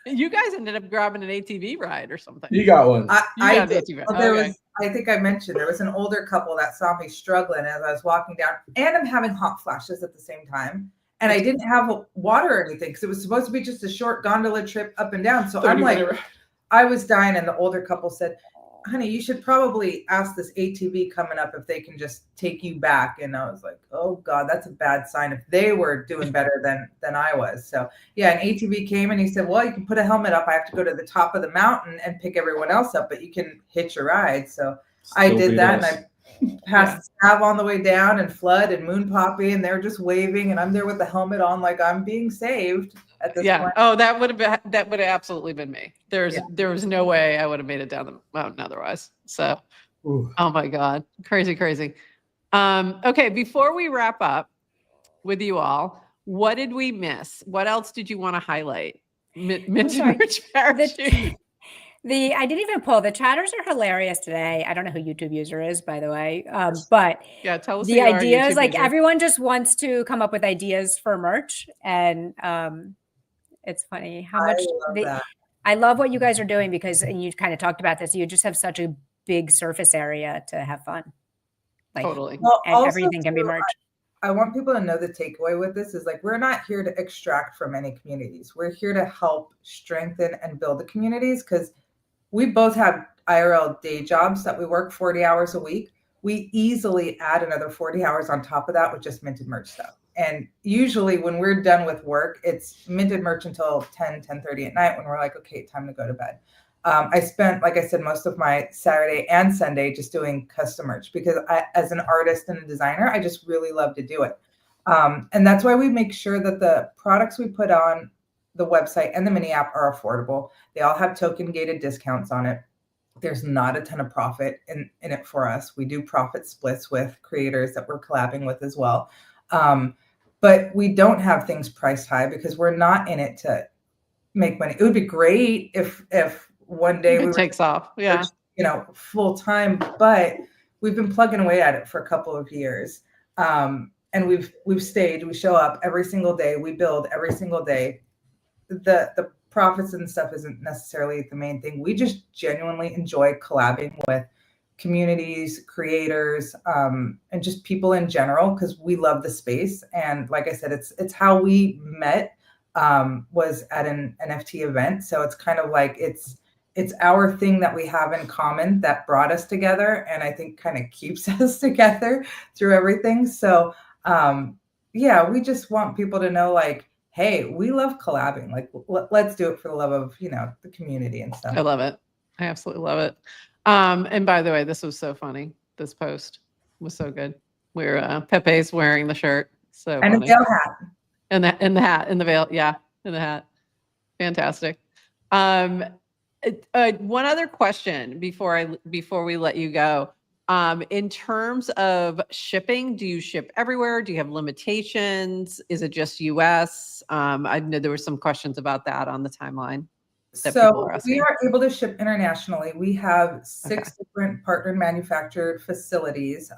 You guys ended up grabbing an ATV ride or something. You got one. I did. Well, I think I mentioned there was an older couple that saw me struggling as I was walking down, and I'm having hot flashes at the same time. And I didn't have water or anything because it was supposed to be just a short gondola trip up and down. So I'm like, I was dying. And the older couple said, honey, you should probably ask this ATV coming up if they can just take you back. And I was like, oh God, that's a bad sign if they were doing better than I was. So yeah, an ATV came and he said, well, you can put a helmet up. I have to go to the top of the mountain and pick everyone else up, but you can hitch a ride. So I did that and I passed Sav on the way down and Flood and Moon Poppy, and they're just waving, and I'm there with the helmet on, like I'm being saved at this point. Oh, that would have absolutely been me. There was no way I would have made it down the mountain otherwise. So, oh my God, crazy. Okay, before we wrap up with you all, what did we miss? What else did you want to highlight? Merch parachute. I didn't even pull. The chatters are hilarious today. I don't know who YouTube user is, by the way. But yeah, tell us the ideas. Like everyone just wants to come up with ideas for merch, and it's funny how much I love what you guys are doing because, and you kind of talked about this. You just have such a big surface area to have fun. Like, totally, and everything can be merch. I want people to know the takeaway with this is like, we're not here to extract from any communities. We're here to help strengthen and build the communities because we both have IRL day jobs that we work 40 hours a week. We easily add another 40 hours on top of that with just minted merch stuff. And usually when we're done with work, it's minted merch until 10:30 at night when we're like, okay, time to go to bed. I spent, like I said, most of my Saturday and Sunday just doing custom merch because as an artist and a designer, I just really love to do it. And that's why we make sure that the products we put on the website and the mini app are affordable. They all have token gated discounts on it. There's not a ton of profit in it for us. We do profit splits with creators that we're collabing with as well. But we don't have things priced high because we're not in it to make money. It would be great if one day it takes off. Yeah. Full time, but we've been plugging away at it for a couple of years. and we've stayed, we show up every single day, we build every single day. The profits and stuff isn't necessarily the main thing. We just genuinely enjoy collabing with communities, creators, and just people in general, because we love the space. And like I said, it's how we met, was at an NFT event. So it's kind of like it's our thing that we have in common that brought us together, and I think kind of keeps us together through everything. So yeah, we just want people to know, like, hey, we love collabing. Like, let's do it for the love of, the community and stuff. I love it. I absolutely love it. And by the way, this was so funny. This post was so good. Where Pepe's wearing the shirt. So and funny. a veil hat. And the hat, and the veil. Yeah, and the hat. Fantastic. One other question before we let you go. In terms of shipping, do you ship everywhere? Do you have limitations? Is it just US? I know there were some questions about that on the timeline. So we are able to ship internationally. We have 6 different partner manufactured facilities,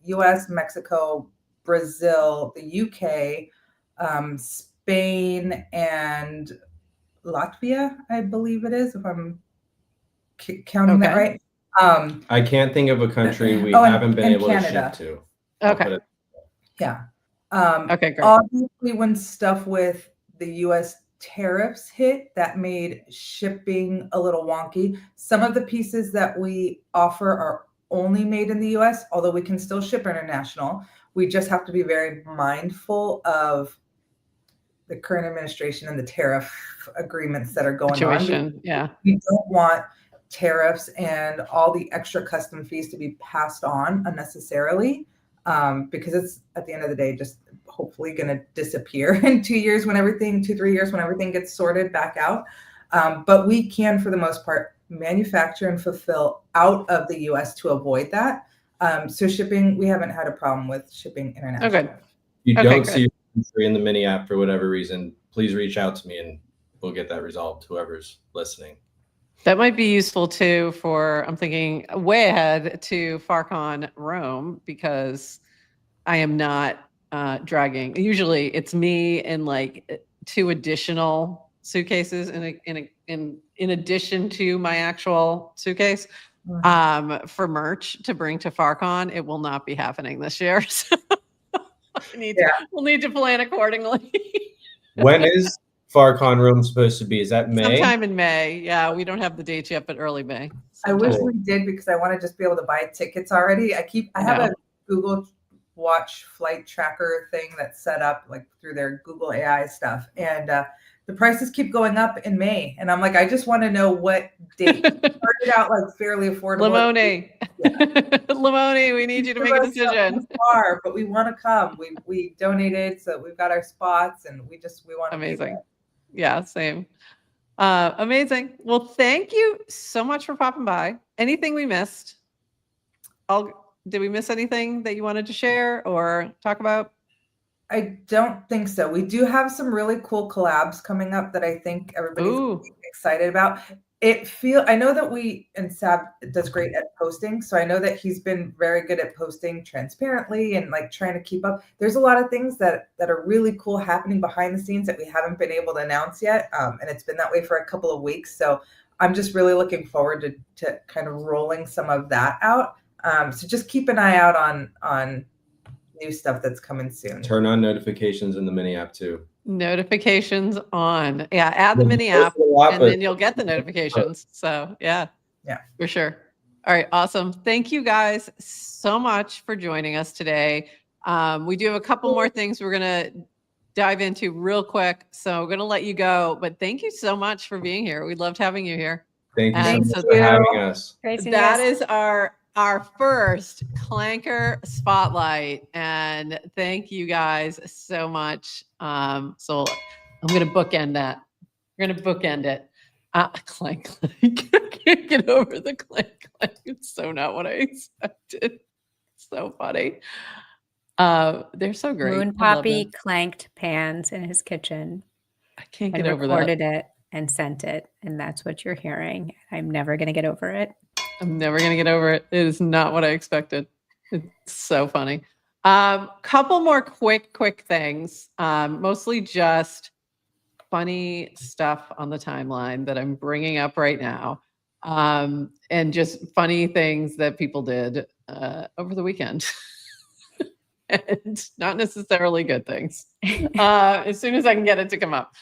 US, Mexico, Brazil, the UK, Spain, and Latvia, I believe it is, if I'm counting that right. I can't think of a country we haven't been able Canada. to ship to. Okay. Yeah. Okay, great. Obviously, when stuff with the US tariffs hit, that made shipping a little wonky. Some of the pieces that we offer are only made in the US, although we can still ship international. We just have to be very mindful of the current administration and the tariff agreements that are going on. Yeah. We don't want tariffs and all the extra custom fees to be passed on unnecessarily, because it's, at the end of the day, just hopefully going to disappear in 2 years when 2-3 years when everything gets sorted back out. But we can, for the most part, manufacture and fulfill out of the US to avoid that. So shipping, we haven't had a problem with shipping internationally. Okay. You don't see in the mini app for whatever reason, please reach out to me and we'll get that resolved, whoever's listening. That might be useful too for, I'm thinking way ahead to FarCon Rome, because I am not dragging. Usually it's me and like 2 additional suitcases in addition to my actual suitcase for merch to bring to FarCon. It will not be happening this year. So we'll need to plan accordingly. When is FarCon Rome supposed to be? Is that May? Sometime in May. Yeah, we don't have the dates yet, but early May. I wish we did, because I want to just be able to buy tickets already. I have a Google Watch flight tracker thing that's set up like through their Google AI stuff, and the prices keep going up in May, and I'm like, I just want to know what date. It started out like fairly affordable. Limone, we need you to make a decision. Far, but we want to come. We donated, so we've got our spots, and we want to. Amazing. Yeah, same. Amazing. Well, thank you so much for popping by. Anything we missed? Did we miss anything that you wanted to share or talk about? I don't think so. We do have some really cool collabs coming up that I think everybody's excited about. I know that and Sab does great at posting. So I know that he's been very good at posting transparently and like trying to keep up. There's a lot of things that are really cool happening behind the scenes that we haven't been able to announce yet. And it's been that way for a couple of weeks. So I'm just really looking forward to kind of rolling some of that out. So just keep an eye out on new stuff that's coming soon. Turn on notifications in the mini app too. Notifications on. Yeah, add the mini app and then you'll get the notifications. So yeah, for sure. All right, awesome. Thank you guys so much for joining us today. We do have a couple more things we're going to dive into real quick. So we're going to let you go, but thank you so much for being here. We loved having you here. Thank you so much for having us. That is our first Clanker Spotlight, and thank you guys so much. So I'm going to bookend that. We're going to bookend it. Clank. I can't get over the clank. It's so not what I expected. So funny. They're so great. Moon Poppy clanked pans in his kitchen. I can't get over that. Recorded it and sent it, and that's what you're hearing. I'm never going to get over it. I'm never going to get over it. It is not what I expected. It's so funny. Couple more quick things. Mostly just funny stuff on the timeline that I'm bringing up right now. And just funny things that people did over the weekend. And not necessarily good things. As soon as I can get it to come up.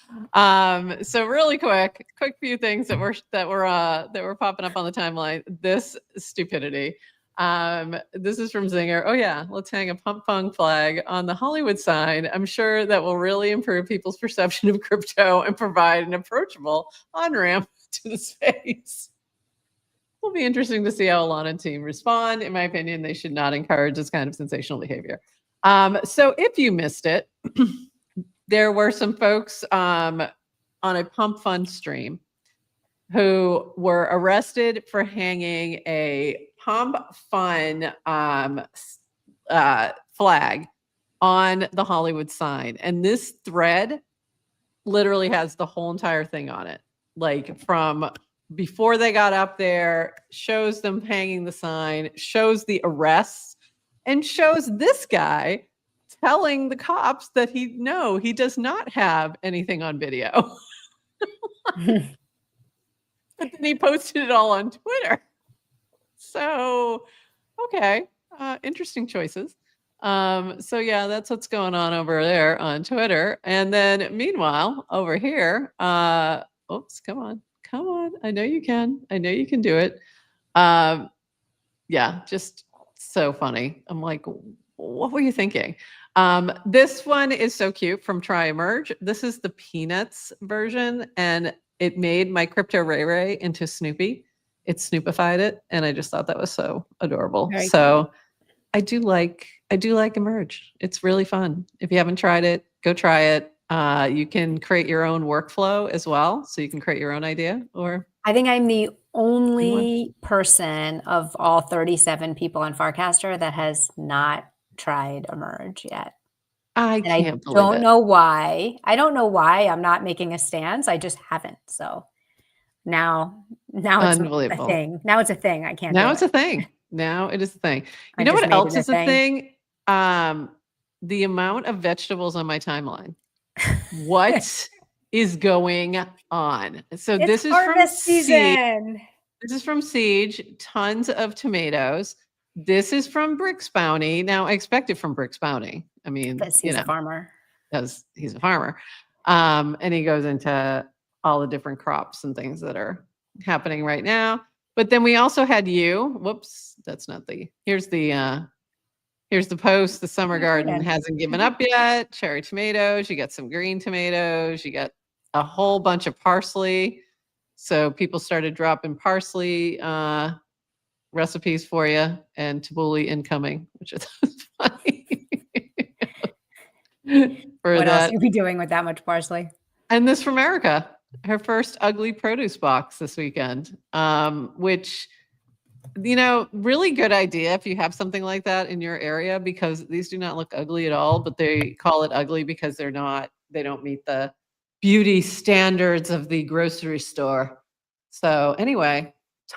So really quick few things that were popping up on the timeline. This stupidity. This is from Zinger. Oh yeah, let's hang a pump fung flag on the Hollywood sign. I'm sure that will really improve people's perception of crypto and provide an approachable on-ramp to the space. It'll be interesting to see how Alana and team respond. In my opinion, they should not encourage this kind of sensational behavior. So if you missed it, there were some folks on a Pump Fun stream who were arrested for hanging a Pump Fun flag on the Hollywood sign. And this thread literally has the whole entire thing on it. Like from before they got up there, shows them hanging the sign, shows the arrests, and shows this guy telling the cops that he does not have anything on video. But then he posted it all on Twitter. So, okay, interesting choices. So yeah, that's what's going on over there on Twitter. And then meanwhile, over here, oops, come on. I know you can do it. Yeah, just so funny. I'm like, what were you thinking? This one is so cute from Try Emerge. This is the Peanuts version, and it made my Crypto Ray Ray into Snoopy. It snoopified it, and I just thought that was so adorable. Very so cool. I do like Emerge. It's really fun. If you haven't tried it, go try it. You can create your own workflow as well. So you can create your own idea, or I think I'm the only person of all 37 people on Farcaster that has not tried Emerge yet. I can't believe it. Don't know why. I don't know why I'm not making a stance. I just haven't. So now it's a thing. Now it's a thing. I can't. Now it's a thing. Now it is a thing. You I know just what made else it a is a thing? The amount of vegetables on my timeline. What is going on? So It's this is harvest from season. This is from Siege. Tons of tomatoes. This is from Bricks Bounty. Now I expect it from Bricks Bounty. I mean, Because he's a farmer. Because he's a farmer. And he goes into all the different crops and things that are happening right now. But then we also had you. Whoops, that's not here's the post. The summer garden hasn't given up yet. Cherry tomatoes. You got some green tomatoes. You got a whole bunch of parsley. So people started dropping parsley recipes for you, and tabbouleh incoming, which is funny. What else are you be doing with that much parsley? And this from Erica, her first ugly produce box this weekend, which, really good idea if you have something like that in your area, because these do not look ugly at all, but they call it ugly because they don't meet the beauty standards of the grocery store. So anyway,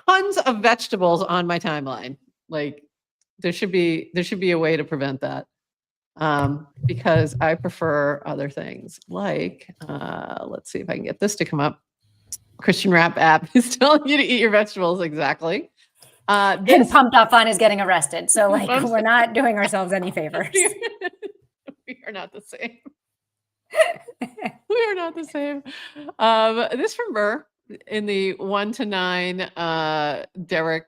tons of vegetables on my timeline. Like there should be a way to prevent that. Because I prefer other things like, let's see if I can get this to come up. Christian Rap app is telling you to eat your vegetables. Exactly. And Pumped Up Fun is getting arrested. So we're not doing ourselves any favors. We are not the same. We are not the same. This from Burr in the 1 to 9 Derek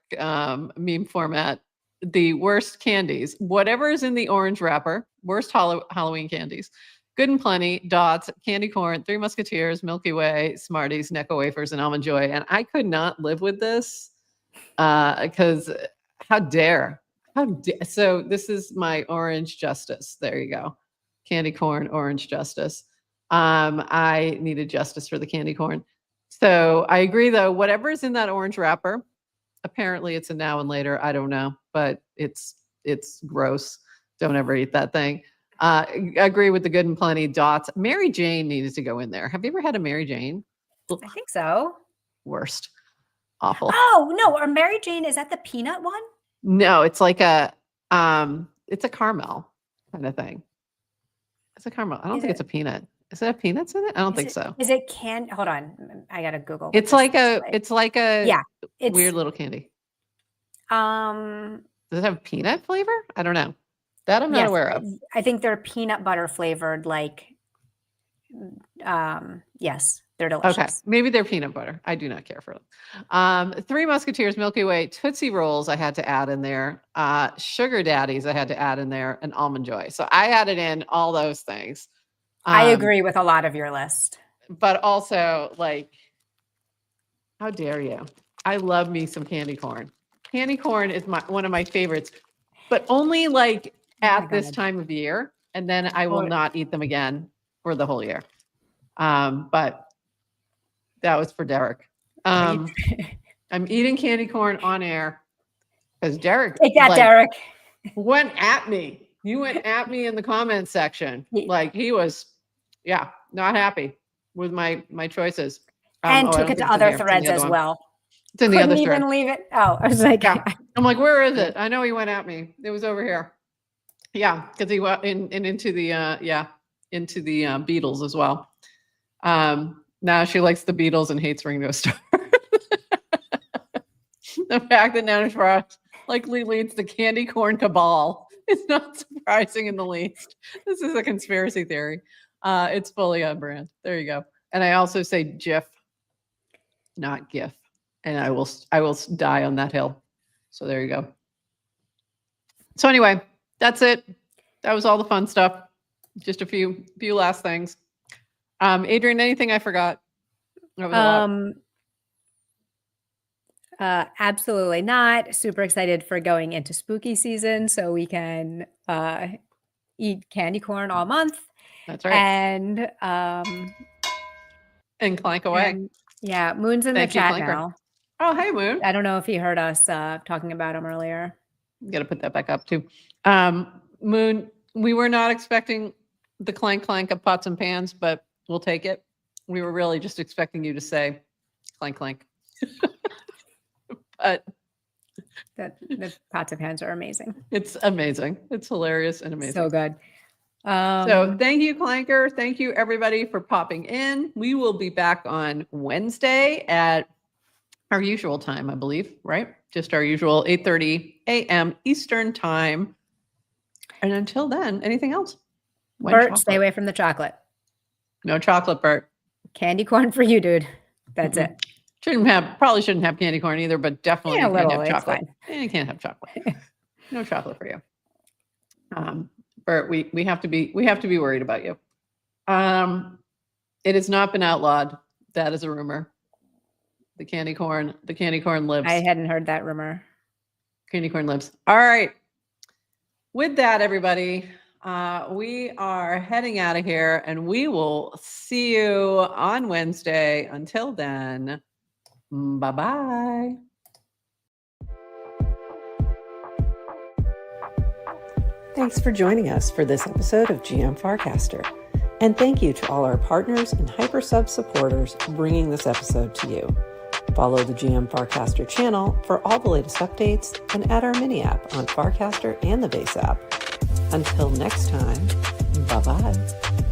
meme format. The worst candies, whatever is in the orange wrapper, worst Halloween candies. Good and Plenty, Dots, Candy Corn, Three Musketeers, Milky Way, Smarties, Necco Wafers, and Almond Joy. And I could not live with this because how dare. So this is my Orange Justice. There you go. Candy Corn, Orange Justice. I needed justice for the candy corn. So I agree, though, whatever is in that orange wrapper, apparently it's a now and later. I don't know, but it's gross. Don't ever eat that thing. Agree with the Good and Plenty. Dots. Mary Jane needed to go in there. Have you ever had a Mary Jane? I think so. Worst. Awful. Oh, no. Or Mary Jane, is that the peanut one? No, it's like it's a caramel. kind of thing. It's a caramel. I don't think it's a peanut. Is it a peanuts in it? I don't think so. Is it hold on. I gotta Google. It's like a yeah, weird little candy. Does it have peanut flavor? I don't know. That I'm not aware of. I think they're peanut butter flavored, like yes, they're delicious. Okay, maybe they're peanut butter. I do not care for them. Three Musketeers, Milky Way, Tootsie Rolls I had to add in there. Sugar Daddies I had to add in there, and Almond Joy. So I added in all those things. I agree with a lot of your list. But also, like, how dare you? I love me some candy corn. Candy corn is one of my favorites, but only like at this time of year, and then I will not eat them again for the whole year. But that was for Derek. I'm eating candy corn on air because Derek. Take that, Derek. Went at me. You went at me in the comments section. Like he was, not happy with my choices. And took it to other threads as well. It's in the other thread. Couldn't even leave it. Oh, I was like, I'm like, where is it? I know he went at me. It was over here. Yeah, because he went into the Beatles as well. Now she likes the Beatles and hates Ringo Starr. The fact that Nana Frost likely leads the candy corn cabal is not surprising in the least. This is a conspiracy theory. It's fully on brand. There you go. And I also say GIF, not GIF. And I will die on that hill. So there you go. So anyway, that's it. That was all the fun stuff. Just a few last things. Adrienne, anything I forgot? That was a lot. Absolutely not. Super excited for going into spooky season so we can eat candy corn all month. That's right. And clank away. Moon's in the chat now. Oh, hey, Moon. I don't know if he heard us talking about him earlier. Got to put that back up too. Moon, we were not expecting the clank of pots and pans, but we'll take it. We were really just expecting you to say clank. But the pots and pans are amazing. It's amazing. It's hilarious and amazing. So good. So thank you, Clanker. Thank you, everybody, for popping in. We will be back on Wednesday at our usual time, I believe, right? Just our usual 8:30 a.m. Eastern time. And until then, anything else? Bert, stay away from the chocolate. No chocolate, Bert. Candy corn for you, dude. That's it. Probably shouldn't have candy corn either, but definitely you can't have chocolate. You can't have chocolate. No chocolate for you. Bert, we have to be worried about you. It has not been outlawed. That is a rumor. The candy corn lives. I hadn't heard that rumor. Candy corn lives. All right. With that, everybody, we are heading out of here, and we will see you on Wednesday. Until then, bye-bye. Thanks for joining us for this episode of GM Farcaster. And thank you to all our partners and HyperSub supporters bringing this episode to you. Follow the GM Farcaster channel for all the latest updates and add our mini app on Farcaster and the base app. Until next time, bye-bye.